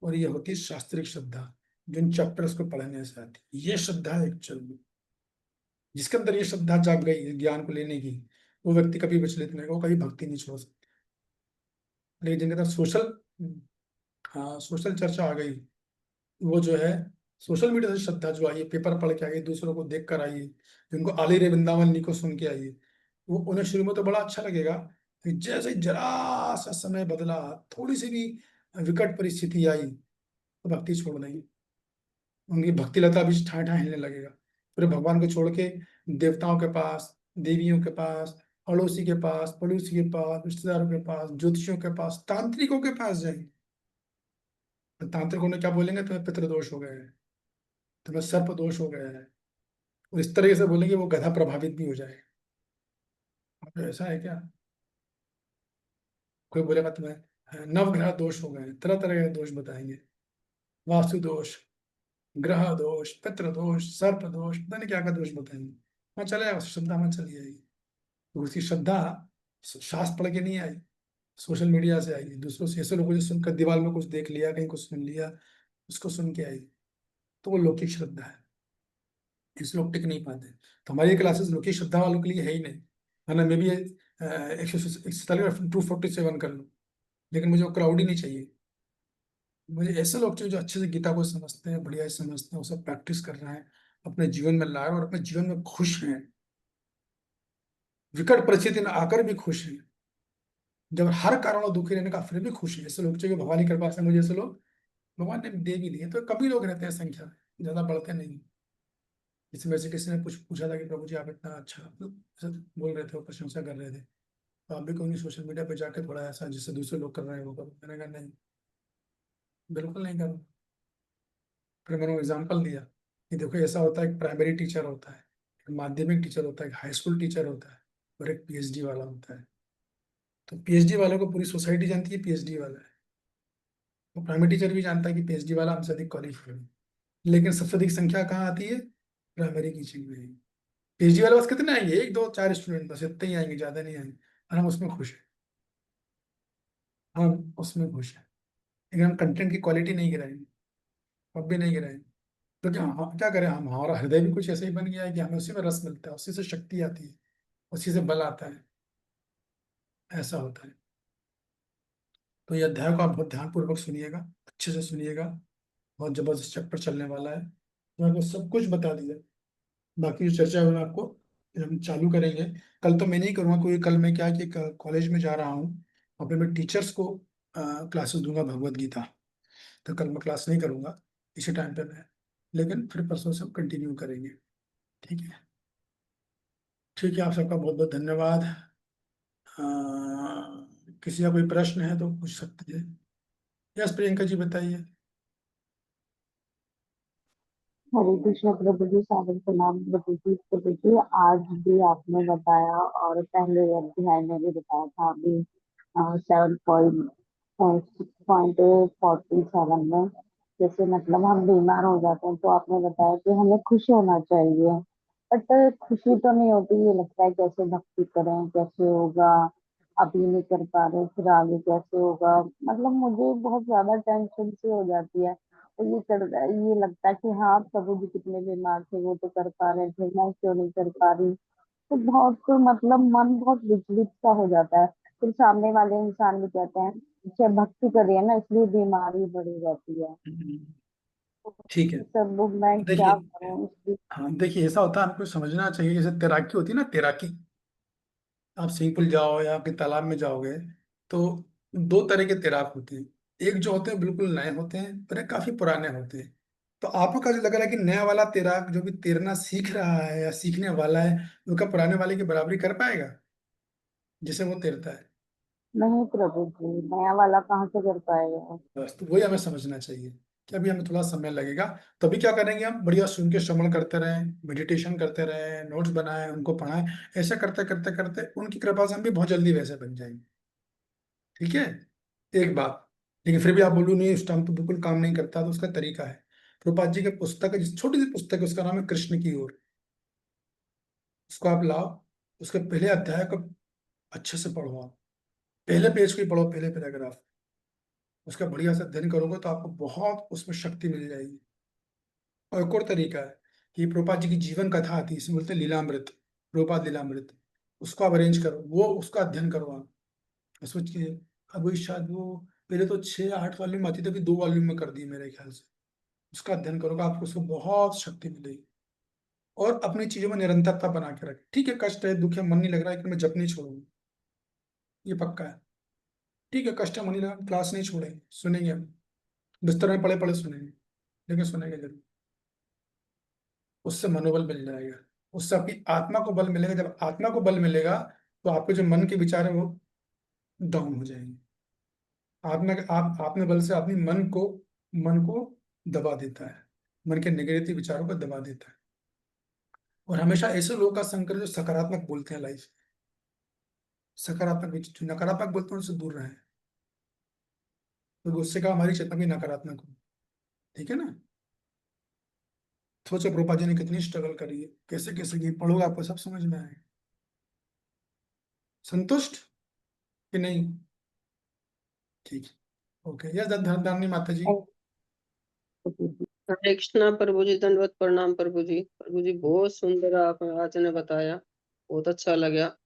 और ये होती है शास्त्रिक श्रद्धा, जिन चैप्टर्स को पढ़ने से आती है। ये श्रद्धा है एक्चुअल में। जिसके अंदर ये श्रद्धा जाग गई है ज्ञान को लेने की, वो व्यक्ति कभी विचलित नहीं होगा, वो कभी भक्ति नहीं छोड़ सकता। लेकिन जिनके अंदर सोशल चर्चा आ गई, वो जो है सोशल मीडिया से श्रद्धा जो आई है, पेपर पढ़ के आई है, दूसरों को देख कर आई है, जिनको आली रे वृंदावन को सुन के आई है, वो उन्हें शुरू में तो बड़ा अच्छा लगेगा। फिर जैसे ही जरा सा समय बदला, थोड़ी सी भी विकट परिस्थिति आई, तो भक्ति छोड़ देंगे। उनकी भक्ति लता भी ठाए ठाए हिलने लगेगा। फिर भगवान को छोड़ के देवताओं के पास, देवियों के पास, अड़ोसी के पास, पड़ोसी के पास, रिश्तेदारों के पास, ज्योतिषियों के पास, तांत्रिकों के पास जाएंगे। तो तांत्रिकों ने क्या बोलेंगे? तुम्हें पितृदोष हो गए है, तुम्हें सर्प दोष हो गया है, और इस तरीके से बोलेंगे, वो गधा प्रभावित भी हो जाएगा। अब ऐसा है क्या? कोई बोलेगा तुम्हें नवग्रह दोष हो गए, तरह तरह के दोष बताएंगे, वास्तु दोष, ग्रह दोष, पितृ दोष, सर्प दोष, पता नहीं क्या क्या दोष बताएंगे। हाँ चलेगा, श्रद्धा में चली जाएगी। तो उसकी श्रद्धा शास्त्र पढ़ के नहीं आई, सोशल मीडिया से आई, दूसरों से, ऐसे लोगों से सुनकर, दीवार में कुछ देख लिया, कहीं कुछ सुन लिया, उसको सुन के आई। तो वो लौकिक श्रद्धा है, इस लोग टिक नहीं पाते। तो हमारी क्लासेस लौकिक श्रद्धा वालों के लिए है ही नहीं। वरना मैं भी 147 247 कर लूँ, लेकिन मुझे वो क्राउड ही नहीं चाहिए। मुझे ऐसे लोग चाहिए जो अच्छे से गीता को समझते हैं, बढ़िया से समझते हैं, उसे प्रैक्टिस कर रहे हैं, अपने जीवन में लाए और अपने जीवन में खुश हैं, विकट परिस्थिति में आकर भी खुश हैं, जब हर कारणों दुखी रहने का फिर भी खुश है। ऐसे लोग चाहिए, भगवान की कृपा से मुझे ऐसे लोग भगवान ने दे भी दिए। तो कभी लोग रहते हैं संख्या में, ज्यादा बढ़ते नहीं। जैसे मेरे से किसी ने पूछा था कि प्रभु जी आप इतना अच्छा ऐसे बोल रहे थे और प्रशंसा कर रहे थे, तो आप भी कोई नहीं सोशल मीडिया पर जाकर थोड़ा ऐसा जिससे दूसरे लोग कर रहे हैं वो करो। मैंने कहा नहीं, बिल्कुल नहीं करूँ। फिर मैंने एग्जाम्पल दिया कि देखो ऐसा होता है, एक प्राइमरी टीचर होता है, एक माध्यमिक टीचर होता है, एक हाई स्कूल टीचर होता है, और एक पीएचडी वाला होता है। तो पीएचडी वाले को पूरी सोसाइटी जानती है पीएचडी वाला है, वो प्राइमरी टीचर भी जानता है कि पीएचडी वाला हमसे अधिक क्वालिफाइड है। लेकिन सबसे अधिक संख्या कहाँ आती है? प्राइमरी टीचिंग में। पीएचडी वाले बस कितने आएंगे? 1 2 4 स्टूडेंट, बस इतने ही आएंगे, ज्यादा नहीं आएंगे, और हम उसमें खुश हैं। हम उसमें खुश हैं, लेकिन हम कंटेंट की क्वालिटी नहीं गिराएंगे, अब भी नहीं गिराएंगे। तो क्या करें, हमारा हृदय भी कुछ ऐसे ही बन गया है कि हमें उसी में रस मिलता है, उसी से शक्ति आती है, उसी से बल आता है, ऐसा होता है। तो ये अध्याय को आप बहुत ध्यानपूर्वक सुनिएगा, अच्छे से सुनिएगा, बहुत जबरदस्त चैप्टर चलने वाला है। तो मैं आपको सब कुछ बता दिया, बाकी जो चर्चा है मैं आपको हम चालू करेंगे। कल तो मैं नहीं करूँगा, क्योंकि कल मैं क्या कि कॉलेज में जा रहा हूँ, वहाँ पे मैं टीचर्स को क्लासेस दूंगा भगवत गीता, तो कल मैं क्लास नहीं करूँगा इसी टाइम पे मैं, लेकिन फिर परसों से हम कंटिन्यू करेंगे। ठीक है, ठीक है, आप सबका बहुत बहुत धन्यवाद। अ, किसी का कोई प्रश्न है तो पूछ सकते हैं। यस प्रियंका जी बताइए। हरे कृष्ण प्रभु जी, सागर प्रणाम प्रभु जी। आज भी आपने बताया और पहले अध्याय में भी बताया था अभी 7.47 में, जैसे मतलब हम बीमार हो जाते हैं तो आपने बताया कि हमें खुश होना चाहिए, बट खुशी तो नहीं होती। ये लगता है कैसे भक्ति करें, कैसे होगा, अभी नहीं कर पा रहे, फिर आगे कैसे होगा। मतलब मुझे बहुत ज्यादा टेंशन सी हो जाती है। तो ये लगता है कि हाँ प्रभु जी कितने बीमार थे, वो तो कर पा रहे थे, मैं क्यों नहीं कर पा रही। तो बहुत मतलब मन बहुत विचलित सा हो जाता है। फिर सामने वाले इंसान भी कहते हैं अच्छा भक्ति कर रही है ना इसलिए बीमारी बढ़ी रहती है। ठीक है, सब मैं क्या देखिए, करूं इसलिए। हाँ देखिए, ऐसा होता है, आपको समझना चाहिए, जैसे तैराकी होती है ना, तैराकी, आप स्विमिंग पूल जाओ या आपके तालाब में जाओगे, तो दो तरह के तैराक होते हैं। एक जो होते हैं बिल्कुल नए होते हैं, और एक काफी पुराने होते हैं। तो आपको क्या लग रहा है कि नया वाला तैराक जो भी तैरना सीख रहा है या सीखने वाला है, उनका पुराने वाले की बराबरी कर पाएगा जिसे वो तैरता है? नहीं प्रभु जी, नया वाला कहाँ से कर पाएगा। बस, तो वही हमें समझना चाहिए कि अभी हमें थोड़ा समय लगेगा। तो अभी क्या करेंगे, हम बढ़िया सुन के श्रवण करते रहें, मेडिटेशन करते रहें, नोट्स बनाएं, उनको पढ़ाएं। ऐसा करते करते करते उनकी कृपा से हम भी बहुत जल्दी वैसे बन जाएंगे। ठीक है, एक बात, लेकिन फिर भी आप बोलो नहीं, उस टाइम तो बिल्कुल काम नहीं करता, तो उसका तरीका है। प्रभुपाद जी की पुस्तक है, जिस छोटी सी पुस्तक है, उसका नाम है कृष्ण की ओर। उसको आप लाओ, उसके पहले अध्याय को अच्छे से पढ़ो आप, पहले पेज को ही पढ़ो, पहले पैराग्राफ, उसका बढ़िया से अध्ययन करोगे तो आपको बहुत उसमें शक्ति मिल जाएगी। और एक और तरीका है कि प्रभुपाद जी की जीवन कथा आती है, इसमें बोलते हैं लीलामृत, प्रभुपाद लीलामृत, उसको आप अरेंज करो, वो उसका अध्ययन करो आप। सोच के, अब वही शायद वो पहले तो 6-8 वॉल्यूम आती थी, अभी 2 वॉल्यूम में कर दी मेरे ख्याल से। उसका अध्ययन करोगे आपको, उसको बहुत शक्ति मिलेगी। और अपनी चीजों में निरंतरता बना के रखें। ठीक है, कष्ट है, दुख है, मन नहीं लग रहा है, लेकिन मैं जप नहीं छोड़ूंगा, ये पक्का है। ठीक है, कष्ट है, मन नहीं लगा, क्लास नहीं छोड़ेंगे, सुनेंगे हम, बिस्तर में पड़े पड़े सुनेंगे, लेकिन सुनेंगे जरूर। उससे मनोबल मिल जाएगा, उससे आपकी आत्मा को बल मिलेगा। जब आत्मा को बल मिलेगा तो आपके जो मन के विचार है वो डाउन हो जाएंगे। आत्मा के आप अपने बल से अपनी मन को दबा देता है, मन के नेगेटिव विचारों को दबा देता है। और हमेशा ऐसे लोगों का संग करें जो सकारात्मक बोलते हैं लाइफ, सकारात्मक जो नकारात्मक बोलते हैं उनसे दूर रहें, तो उससे कहा हमारी चेतना भी नकारात्मक हो। ठीक है ना? सोचो प्रभुपाद जी ने कितनी स्ट्रगल करी है, कैसे कैसे की, पढ़ोगे आपको सब समझ में आएगा। संतुष्ट कि नहीं? ठीक है, ओके, यस धनधानी माता जी। हरे कृष्णा प्रभु जी, दंडवत प्रणाम प्रभु जी। प्रभु जी बहुत सुंदर आप आज ने बताया, बहुत अच्छा लगा।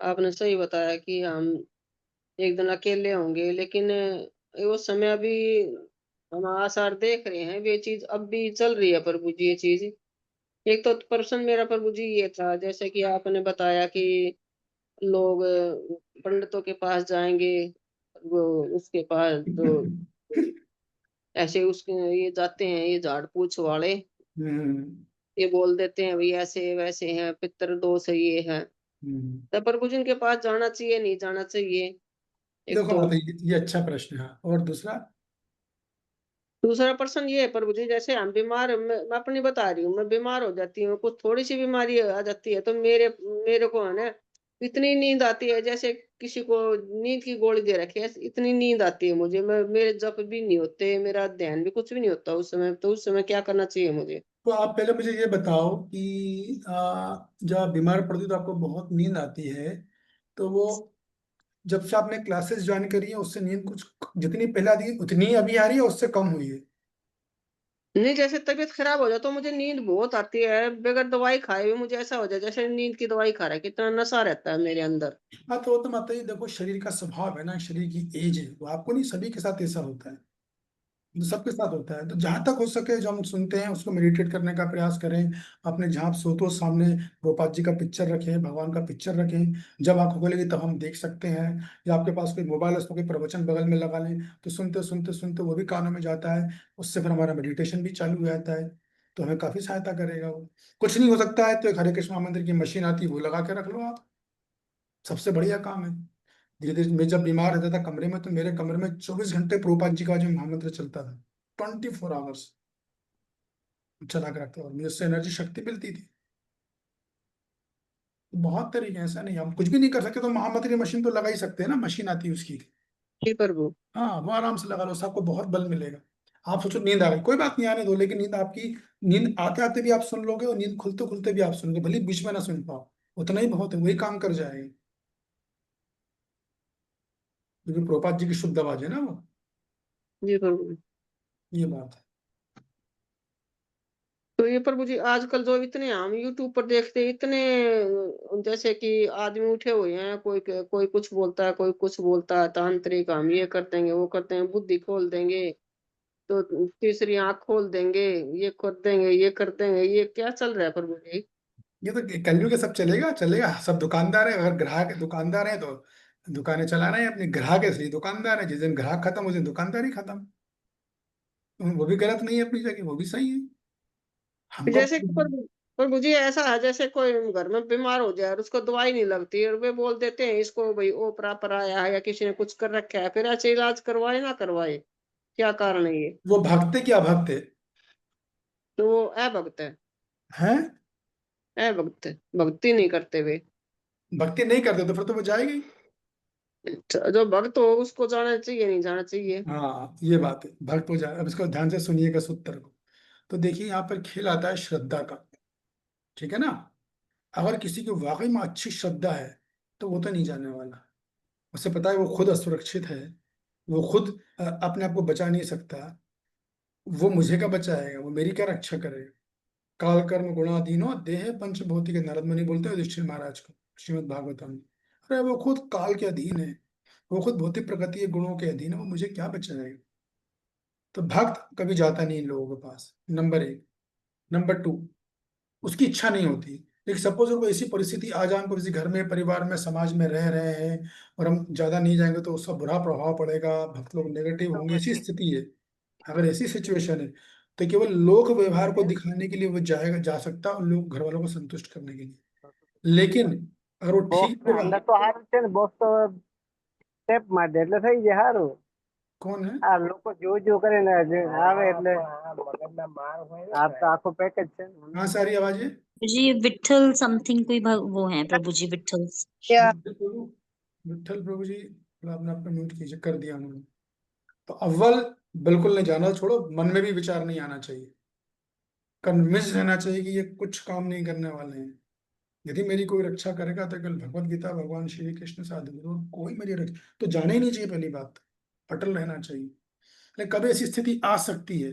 आपने सही बताया कि हम एक दिन अकेले होंगे, लेकिन वो समय अभी हम आसार देख रहे हैं, ये चीज अब भी चल रही है प्रभु जी। ये चीज एक तो प्रश्न मेरा प्रभु जी ये था, जैसे कि आपने बताया कि लोग पंडितों के पास जाएंगे, वो उसके पास तो ऐसे उसके ये जाते हैं, ये झाड़ पूछ वाले, हम्म, ये बोल देते हैं भाई ऐसे वैसे हैं, पितृ दोष है, ये है। तो प्रभु जी उनके पास जाना चाहिए नहीं जाना चाहिए, एक देखो तो। माता जी, ये अच्छा प्रश्न है। और दूसरा? दूसरा प्रश्न ये है प्रभु जी, जैसे हम बीमार, मैं अपनी बता रही हूँ, मैं बीमार हो जाती हूँ, कुछ थोड़ी सी बीमारी आ जाती है तो मेरे मेरे को है ना इतनी नींद आती है, जैसे किसी को नींद की गोली दे रखी है, इतनी नींद आती है मुझे। मैं मेरे जप भी नहीं होते, मेरा ध्यान भी कुछ भी नहीं होता उस समय। तो उस समय क्या करना चाहिए मुझे? तो आप पहले मुझे ये बताओ कि जब आप बीमार पड़ती हो तो आपको बहुत नींद आती है, तो वो जब से आपने क्लासेस ज्वाइन करी है उससे नींद कुछ जितनी पहले आती है उतनी ही अभी आ रही है, उससे कम हुई है? नहीं, जैसे तबीयत खराब हो जाए तो मुझे नींद बहुत आती है, बगैर दवाई खाए हुए मुझे ऐसा हो जाए जैसे नींद की दवाई खा रहा है, कितना नशा रहता है मेरे अंदर। हाँ तो वो तो माता जी देखो, शरीर का स्वभाव है ना, शरीर की एज है, वो आपको नहीं, सभी के साथ ऐसा होता है, तो सबके साथ होता है। तो जहां तक हो सके जो हम सुनते हैं उसको मेडिटेट करने का प्रयास करें। अपने जहाँ आप सोते हो सामने गोपाल जी का पिक्चर रखें, भगवान का पिक्चर रखें, जब आंखों खोलेगी तब हम देख सकते हैं। या आपके पास कोई मोबाइल है, उसको कोई प्रवचन बगल में लगा लें, तो सुनते सुनते सुनते वो भी कानों में जाता है, उससे फिर हमारा मेडिटेशन भी चालू हो जाता है, तो हमें काफी सहायता करेगा वो। कुछ नहीं हो सकता है तो एक हरे कृष्ण मंदिर की मशीन आती है, वो लगा के रख लो आप, सबसे बढ़िया काम है। धीरे धीरे मैं जब बीमार रहता था कमरे में, तो मेरे कमरे में 24 घंटे प्रभुपाद जी का जो महामंत्र चलता था, 24 आवर्स चला के रखता था, और मुझे उससे एनर्जी शक्ति मिलती थी। बहुत तरीके हैं, ऐसा नहीं हम कुछ भी नहीं कर सकते, तो महामंत्र की मशीन तो लगा ही सकते हैं ना, मशीन आती है उसकी। जी प्रभु। हाँ वो आराम से लगा लो, उससे आपको बहुत बल मिलेगा। आप सोचो नींद आ गई, कोई बात नहीं, आने दो, लेकिन नींद आपकी, नींद आते आते भी आप सुन लोगे, और नींद खुलते खुलते भी आप सुनोगे, भले ही बीच में ना सुन पाओ, उतना ही बहुत है, वही काम कर जाएगी, क्योंकि प्रभुपाद जी की शुद्ध आवाज है ना वो। जी प्रभु। ये बात है। तो ये प्रभु जी आजकल जो इतने हम यूट्यूब पर देखते हैं, इतने जैसे कि आदमी उठे हुए हैं, कोई कुछ बोलता है, कोई कुछ बोलता है, तांत्रिक हम ये कर देंगे, वो कर देंगे, बुद्धि खोल देंगे, तो तीसरी आंख खोल देंगे, ये कर देंगे, ये कर देंगे, ये क्या चल रहा है प्रभु जी? ये तो कलयुग के सब चलेगा चलेगा, सब दुकानदार है, अगर ग्राहक दुकानदार है तो दुकानें चला रहे हैं अपनी, ग्राहक है इसलिए दुकानदार है, जिस दिन ग्राहक खत्म उस दिन दुकानदारी खत्म। वो भी गलत नहीं है अपनी जगह, वो भी सही है। हमको जैसे कि प्रभु जी ऐसा है, जैसे कोई घर में बीमार हो जाए और उसको दवाई नहीं लगती, और वे बोल देते हैं इसको भाई ओपरा पर आया है या किसी ने कुछ कर रखा है, फिर ऐसे इलाज करवाए ना करवाए, क्या कारण है ये? वो भक्त है कि अभक्त है? तो वो अभक्त है, हैं? अभक्त है, भक्ति नहीं करते वे। भक्ति नहीं करते तो फिर तो वो जाएगी। जो भक्त हो उसको जाना चाहिए, नहीं जाना चाहिए? हाँ ये बात है, भक्त हो जाए। अब इसको ध्यान से सुनिएगा सूत्र को। तो देखिए यहाँ पर खेल आता है श्रद्धा का, ठीक है ना। अगर किसी की वाकई में अच्छी श्रद्धा है तो वो तो नहीं जाने वाला, उसे पता है वो खुद असुरक्षित है, वो खुद अपने आप को बचा नहीं सकता, वो मुझे क्या बचाएगा, वो मेरी क्या रक्षा करेगा। काल कर्म गुणाधीनो देह पंचभौतिक, नारद मुनि बोलते हैं युधिष्ठिर महाराज को श्रीमद् भागवतम में। अरे वो खुद काल के अधीन है, वो खुद भौतिक प्रकृति के गुणों के अधीन है, वो मुझे क्या बचाएगा। तो भक्त कभी जाता नहीं इन लोगों के पास, नंबर एक। नंबर टू, उसकी इच्छा नहीं होती। लेकिन सपोज कोई ऐसी परिस्थिति आ जाए, हम किसी घर में, परिवार में, समाज में रह रहे हैं, और हम ज्यादा नहीं जाएंगे तो उसका बुरा प्रभाव पड़ेगा, भक्त लोग नेगेटिव होंगे, ऐसी स्थिति है, अगर ऐसी सिचुएशन है, तो केवल लोक व्यवहार को दिखाने के लिए वो जाएगा, जा सकता है, और लोग घर वालों को संतुष्ट करने के लिए। लेकिन अगर वो ठीक અંદર તો હારું છે ને, બોક્સ તો ટેપ માર દે એટલે થઈ જાય હારું. कौन है? આ લોકો જો કરીને આવે એટલે આ તો આખો પેકેજ છે. कहाँ से आ रही आवाज है? जी विठल समथिंग कोई वो है प्रभु जी, विठल। विठल प्रभु जी, थोड़ा अपना अपना म्यूट कीजिए, कर दिया उन्होंने। तो अव्वल बिल्कुल नहीं जाना, छोड़ो, मन में भी विचार नहीं आना चाहिए, कन्विंस रहना चाहिए कि ये कुछ काम नहीं करने वाले हैं। यदि मेरी कोई रक्षा करेगा तो केवल भगवत गीता, भगवान श्री कृष्ण साधु गुरु, कोई मेरी रक्षा तो जाने ही नहीं चाहिए। पहली बात अटल रहना चाहिए। लेकिन कभी ऐसी स्थिति आ सकती है,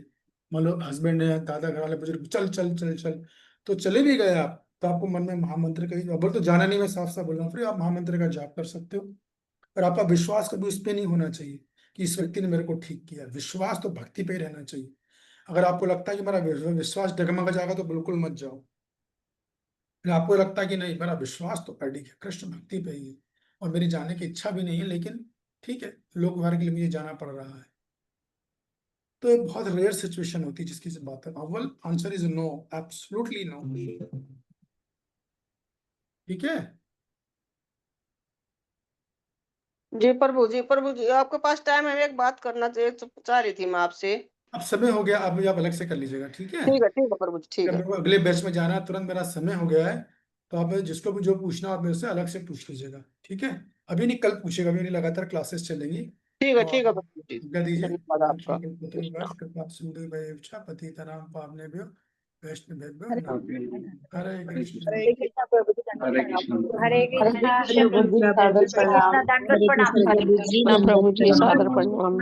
मान लो हस्बैंड है, दादा घर वाले बुजुर्ग, चल चल चल चल, तो चले भी गए आप, तो आपको मन में महामंत्र का, अब तो जाना नहीं, मैं साफ साफ बोल रहा हूँ, फिर आप महामंत्र का जाप कर सकते हो। और आपका विश्वास कभी उस पर नहीं होना चाहिए कि इस व्यक्ति ने मेरे को ठीक किया। विश्वास तो भक्ति पे ही रहना चाहिए। अगर आपको लगता है कि मेरा विश्वास डगमगा जाएगा तो बिल्कुल मत जाओ। अगर आपको लगता है कि नहीं, मेरा विश्वास तो अडिग है, कृष्ण भक्ति पे ही है, और मेरी जाने की इच्छा भी नहीं है, लेकिन ठीक है, लोक व्यवहार के लिए मुझे जाना पड़ रहा है, तो ये बहुत रेयर सिचुएशन होती है जिसकी से बात है। अव्वल answer is no, absolutely no. ठीक है जी प्रभु जी, प्रभु जी आपके पास टाइम है, एक बात करना चाह रही थी मैं आपसे। अब समय हो गया, अब आप अलग से कर लीजिएगा, ठीक है। ठीक है प्रभु जी, ठीक जब है। मेरे को अगले बैच में जाना है, तुरंत मेरा समय हो गया है, तो आप जिसको भी जो पूछना आप मेरे से अलग से पूछ लीजिएगा, ठीक है। अभी नहीं, कल पूछेगा, अभी नहीं, लगातार क्लासेस चलेंगी। ठीक है तो प्रभु जी, आज्ञा दीजिए। धन्यवाद आपका। कृपा सिंधु भयेच्छा पतितनां पावनेभ्यो वैष्णवेभ्यो हरे नमः। हरे कृष्ण। हरे कृष्णा प्रभु जी, हरे कृष्ण। हरे कृष्णा प्रभु जी सादर प्रणाम। दंडवत प्रणाम। प्रभु जी सादर प्रणाम।